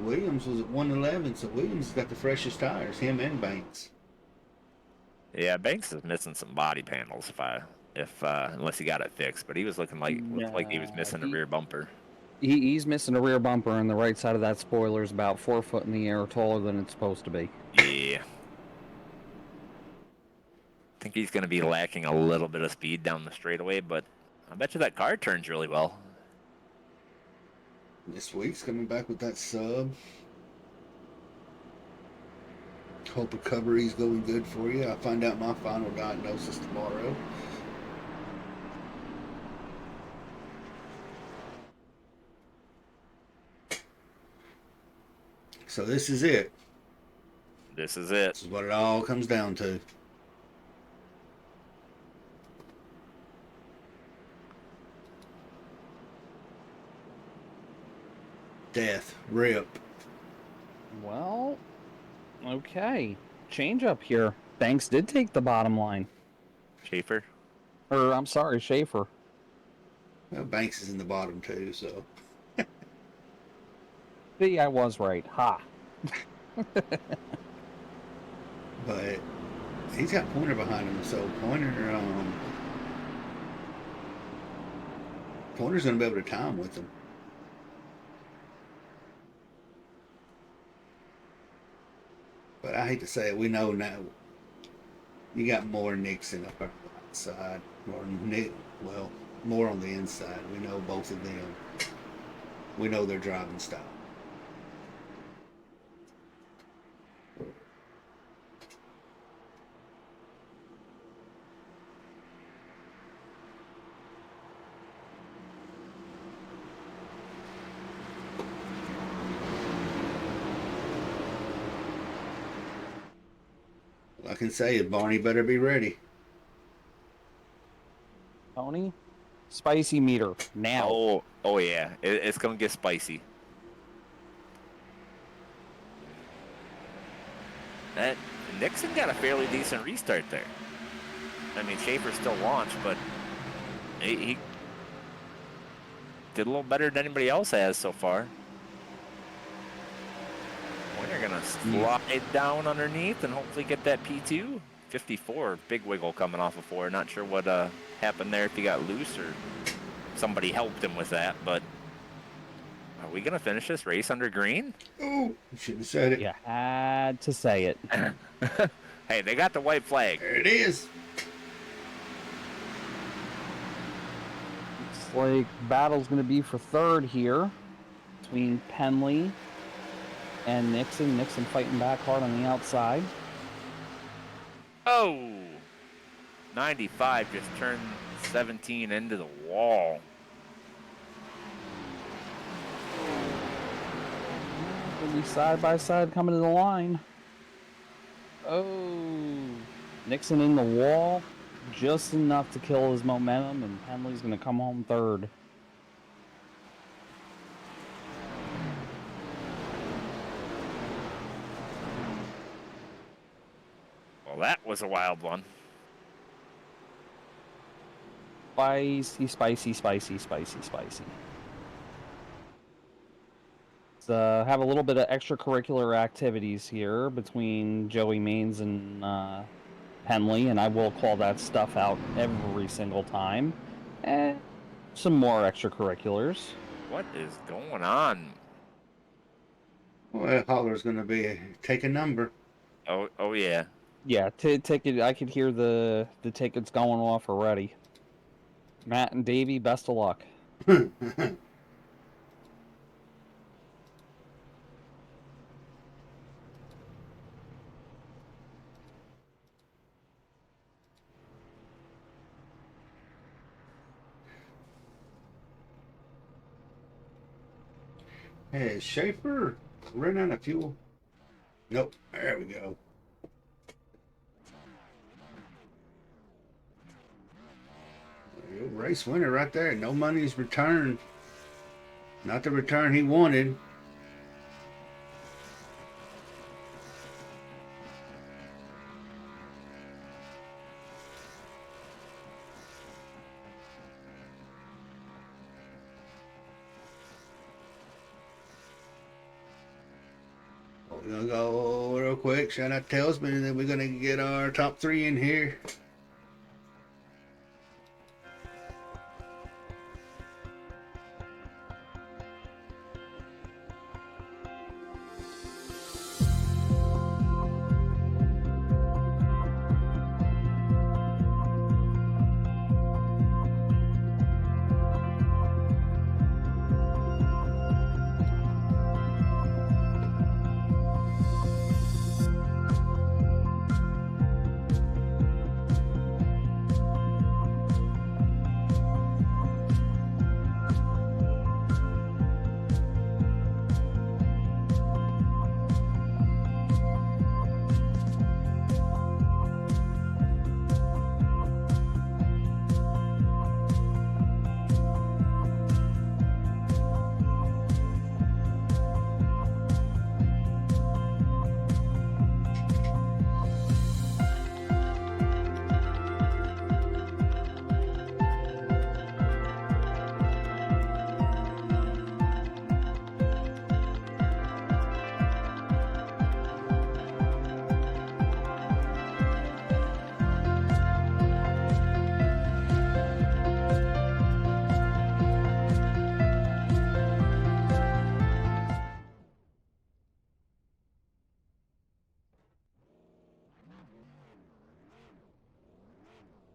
Williams was at 111, so Williams got the freshest tires, him and Banks. Yeah, Banks is missing some body panels if unless he got it fixed, but he was looked like he was missing a rear bumper. He's missing a rear bumper, and the right side of that spoiler is about 4 foot in the air taller than it's supposed to be. Yeah. I think he's going to be lacking a little bit of speed down the straightaway, but I bet you that car turns really well. This week's coming back with that sub. Hope recovery's going good for you. I'll find out my final diagnosis tomorrow. So this is it. This is it. This is what it all comes down to. Death. Rip. Well, okay. Change up here. Banks did take the bottom line. Schaefer? Or, I'm sorry, Schaefer. Well, Banks is in the bottom too, so. See, I was right. Ha. But he's got Pointer behind him, so Pointer's going to be able to time with him. But I hate to say it, we know now you got more Nixon up on the outside, more on the inside. We know both of them. We know their driving style. I can say it, Barney better be ready. Tony, spicy meter now. Oh yeah, it's gonna get spicy. That Nixon got a fairly decent restart there. I mean, Schaefer still launched, but he did a little better than anybody else has so far. We're gonna slide down underneath and hopefully get that P2. 54, big wiggle coming off of 4. Not sure what happened there, if he got loose or somebody helped him with that, but are we gonna finish this race under green? Oh, you shouldn't have said it. You had to say it. Hey, they got the white flag. There it is. Looks like battle's going to be for third here between Penley and Nixon. Nixon fighting back hard on the outside. Oh! 95 just turned 17 into the wall. They'll be side by side coming to the line. Oh, Nixon in the wall, just enough to kill his momentum, and Penley's going to come home third. Well, that was a wild one. Spicy, spicy, spicy, spicy, spicy. Let's have a little bit of extracurricular activities here between Joey Maines and Penley, and I will call that stuff out every single time. And some more extracurriculars. What is going on? Well, Holler's going to be take a number. Oh yeah. Yeah, ticket. I could hear the tickets going off already. Matt and Davey, best of luck. Hey, Schaefer ran out of fuel? Nope. There we go. There you go. Race winner right there. No money's returned. Not the return he wanted. We're gonna go real quick. Shout out Telsman, and then we're gonna get our top three in here.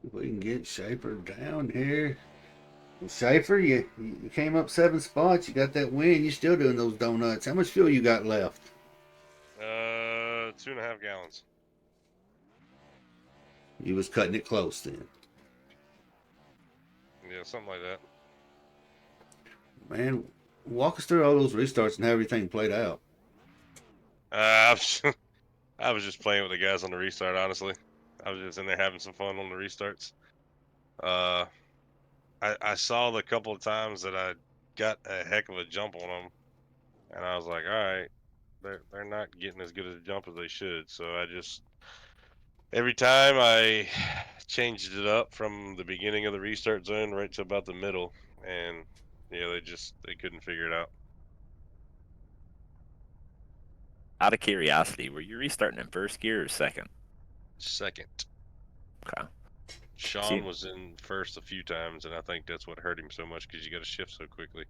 If we can get Schaefer down here. Well, Schaefer, you came up 7 spots. You got that win. You still doing those donuts. How much fuel you got left? 2.5 gallons. You was cutting it close then. Yeah, something like that. Man, walk us through all those restarts and how everything played out. I was just playing with the guys on the restart, honestly. I was just in there having some fun on the restarts. I saw the couple of times that I got a heck of a jump on them, and I was like, all right, they're not getting as good a jump as they should. So I just every time I changed it up from the beginning of the restart zone right to about the middle, and yeah, they couldn't figure it out. Out of curiosity, were you restarting in first gear or second? Second. Okay. Sean was in first a few times, and I think that's what hurt him so much because you got to shift so quickly.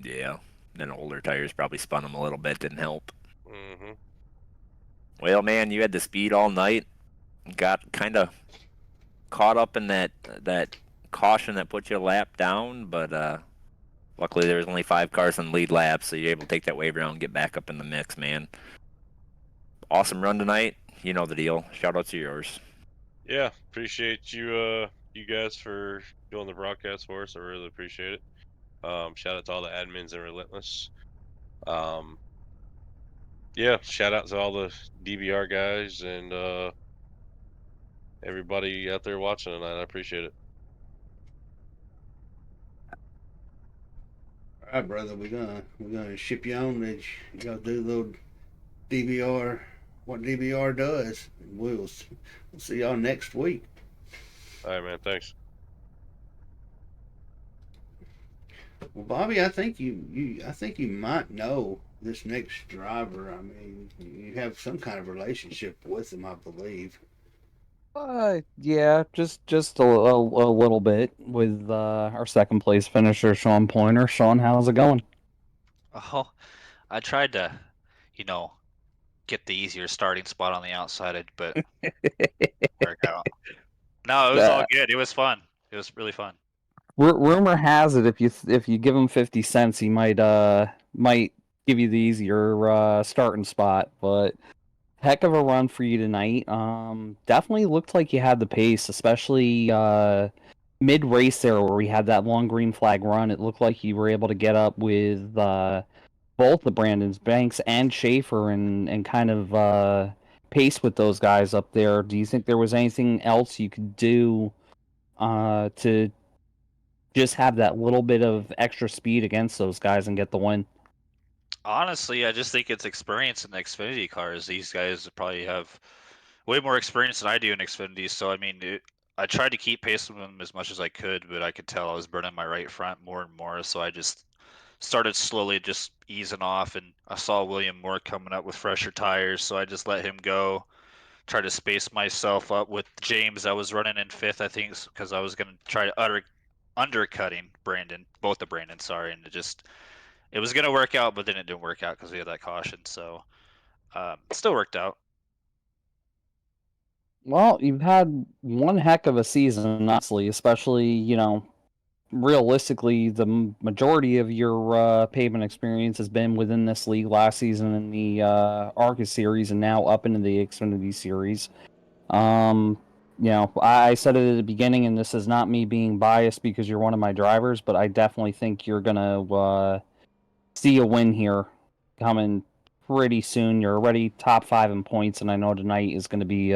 Yeah. Then older tires probably spun him a little bit, didn't help. Mm-hmm. Well, man, you had the speed all night. Got kind of caught up in that caution that put you a lap down, but luckily there was only 5 cars in the lead lap, so you're able to take that wave around and get back up in the mix, man. Awesome run tonight. You know the deal. Shout out to yours. Yeah, appreciate you guys for doing the broadcast for us. I really appreciate it. Shout out to all the admins and Relentless. Yeah, shout out to all the DVR guys and everybody out there watching tonight. I appreciate it. All right, brother. We're gonna ship you on. You gotta do the little DVR. What DVR does. And we'll see y'all next week. All right, man. Thanks. Well, Bobby, I think you might know this next driver. I mean, you have some kind of relationship with him, I believe. Yeah, just a little bit with our second place finisher, Sean Pointer. Sean, how's it going? Oh, I tried to, get the easier starting spot on the outside, but work out. No, it was all good. It was fun. It was really fun. Rumor has it if you give him 50 cents, he might give you the easier starting spot. But heck of a run for you tonight. Definitely looked like you had the pace, especially mid race there where we had that long green flag run. It looked like you were able to get up with both the Brandons Banks and Schaefer and kind of pace with those guys up there. Do you think there was anything else you could do to just have that little bit of extra speed against those guys and get the win? Honestly, I just think it's experience in the Xfinity cars. These guys probably have way more experience than I do in Xfinity. So I mean, I tried to keep pace with them as much as I could, but I could tell I was burning my right front more and more. So I just started slowly just easing off, and I saw William Moore coming up with fresher tires, so I just let him go. Tried to space myself up with James. I was running in fifth, I think, because I was going to try to undercutting Brandon, both the Brandon, sorry, and it was going to work out, but then it didn't work out because we had that caution. So it still worked out. Well, you've had one heck of a season, honestly, especially, realistically, the majority of your pavement experience has been within this league last season in the Arcus series and now up into the Xfinity series. Um, I said it at the beginning, and this is not me being biased because you're one of my drivers, but I definitely think you're going to see a win here coming pretty soon. You're already top 5 in points, and I know tonight is going to be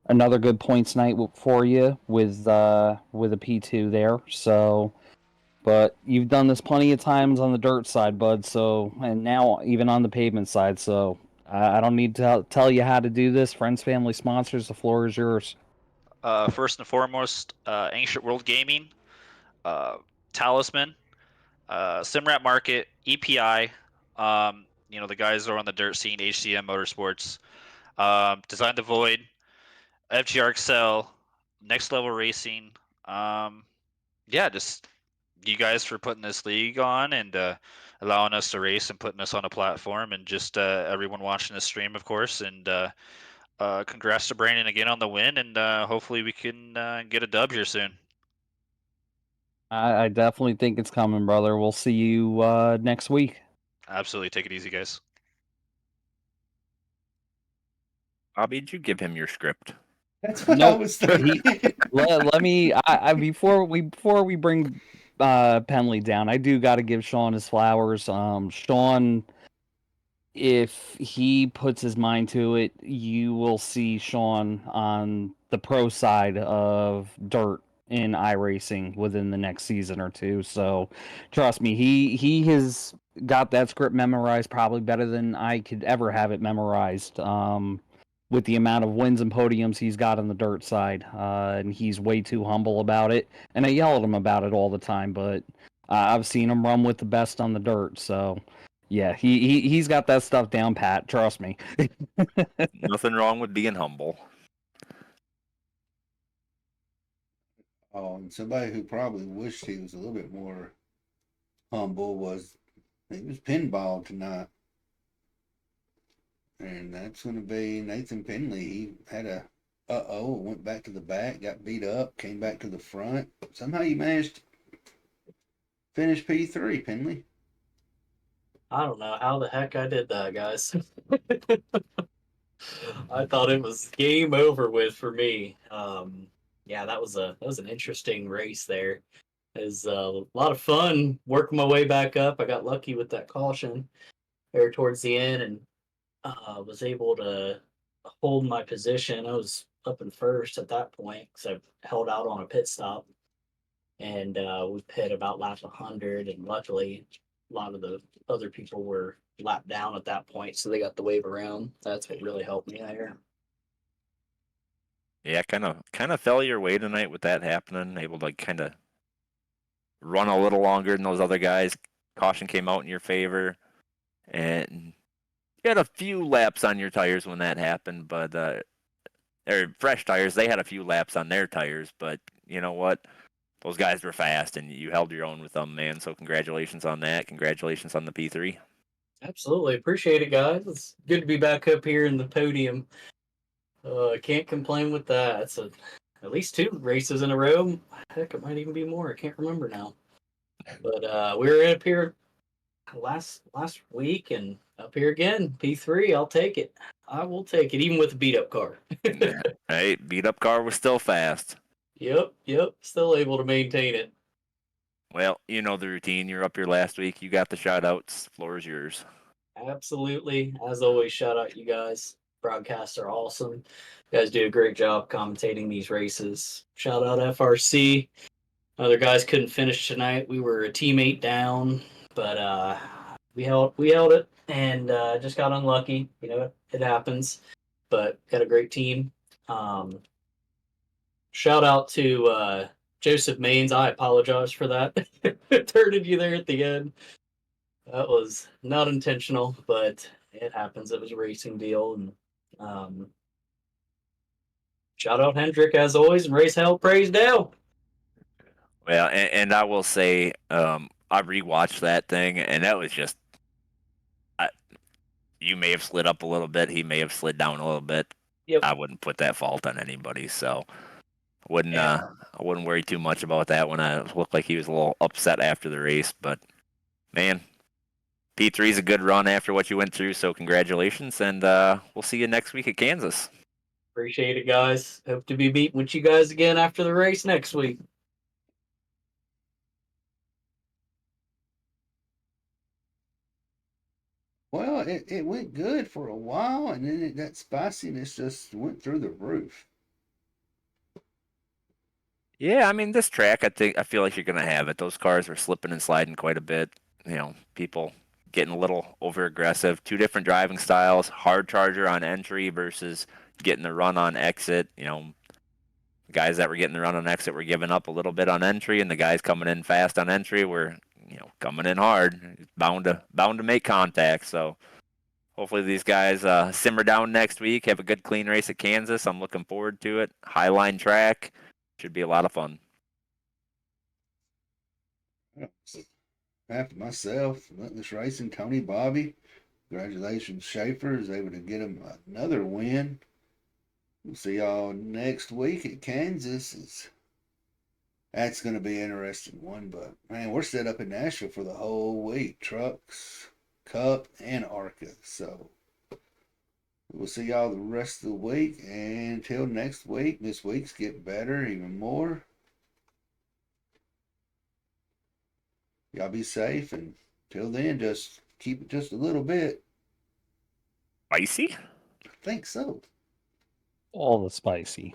another good points night for you with a P2 there. So, but you've done this plenty of times on the dirt side, bud. So, and now even on the pavement side. So, I don't need to tell you how to do this. Friends, family, sponsors, the floor is yours. First and foremost, Ancient World Gaming, uh, Talisman, Simrat Market, EPI. The guys are on the dirt scene, HCM Motorsports, Design the Void, FGR Excel, Next Level Racing. Yeah, just you guys for putting this league on and allowing us to race and putting us on a platform, and just everyone watching this stream, of course. And congrats to Brandon again on the win, and hopefully we can get a dub here soon. I definitely think it's coming, brother. We'll see you next week. Absolutely. Take it easy, guys. Bobby, did you give him your script? That's what I Nope. was thinking. Let me. Before we bring Penley down, I do got to give Sean his flowers. Sean, if he puts his mind to it, you will see Sean on the pro side of dirt in iRacing within the next season or two. So, trust me, he has got that script memorized probably better than I could ever have it memorized. With the amount of wins and podiums he's got on the dirt side, and he's way too humble about it. And I yell at him about it all the time, but I've seen him run with the best on the dirt, so. Yeah, he's got that stuff down pat. Trust me. Nothing wrong with being humble. Oh, and somebody who probably wished he was a little bit more humble was pinball tonight. And that's going to be Nathan Penley. He had a went back to the back, got beat up, came back to the front. Somehow you managed to finish P3, Penley. I don't know how the heck I did that, guys. I thought it was game over with for me. Yeah, that was an interesting race there. It was a lot of fun working my way back up. I got lucky with that caution there towards the end, and was able to hold my position. I was up in first at that point because I held out on a pit stop, and we pit about lap 100, and luckily a lot of the other people were lapped down at that point, so they got the wave around. That's what really helped me there. Yeah, kind of fell your way tonight with that happening. Able to kind of run a little longer than those other guys. Caution came out in your favor, and you had a few laps on your tires when that happened. But they're fresh tires. They had a few laps on their tires, but you know what? Those guys were fast, and you held your own with them, man. So congratulations on that. Congratulations on the P3. Absolutely. Appreciate it, guys. It's good to be back up here in the podium. Can't complain with that. at least 2 races in a row. Heck, it might even be more. I can't remember now. But we were up here last week and up here again. P3, I'll take it. I will take it, even with a beat up car. Hey, beat up car was still fast. Yep. Still able to maintain it. Well, you know the routine. You're up here last week. You got the shout outs. Floor is yours. Absolutely. As always, shout out you guys. Broadcasts are awesome. You guys do a great job commentating these races. Shout out FRC. Other guys couldn't finish tonight. We were a teammate down, but we held it and just got unlucky. You know, it happens. But got a great team. Shout out to Joseph Maines. I apologize for that. Turning you there at the end. That was not intentional, but it happens. It was a racing deal. And shout out Hendrick as always, and race hell, praise Dale. Well, and I will say, I rewatched that thing, and that was just. You may have slid up a little bit. He may have slid down a little bit. Yep. I wouldn't put that fault on anybody, so wouldn't Yeah. I wouldn't worry too much about that when I looked like he was a little upset after the race. But man, P3 is a good run after what you went through, so congratulations, and we'll see you next week at Kansas. Appreciate it, guys. Hope to be meeting with you guys again after the race next week. Well, it went good for a while, and then that spiciness just went through the roof. Yeah, I mean this track, I feel like you're gonna have it. Those cars are slipping and sliding quite a bit. You know, people getting a little over aggressive. 2 different driving styles. Hard charger on entry versus getting the run on exit. You know, the guys that were getting the run on exit were giving up a little bit on entry, and the guys coming in fast on entry were, coming in hard. Bound to make contact. So hopefully these guys simmer down next week. Have a good clean race at Kansas. I'm looking forward to it. Highline track. Should be a lot of fun. Half of myself, Relentless Racing, Tony, Bobby. Congratulations, Schaefer is able to get him another win. We'll see y'all next week at Kansas. That's going to be an interesting one, but man, we're set up in Nashville for the whole week. Trucks, Cup, and ARCA. So we'll see y'all the rest of the week. And until next week, this week's get better even more. Y'all be safe, and till then, just keep it just a little bit. Spicy? I think so. All the spicy.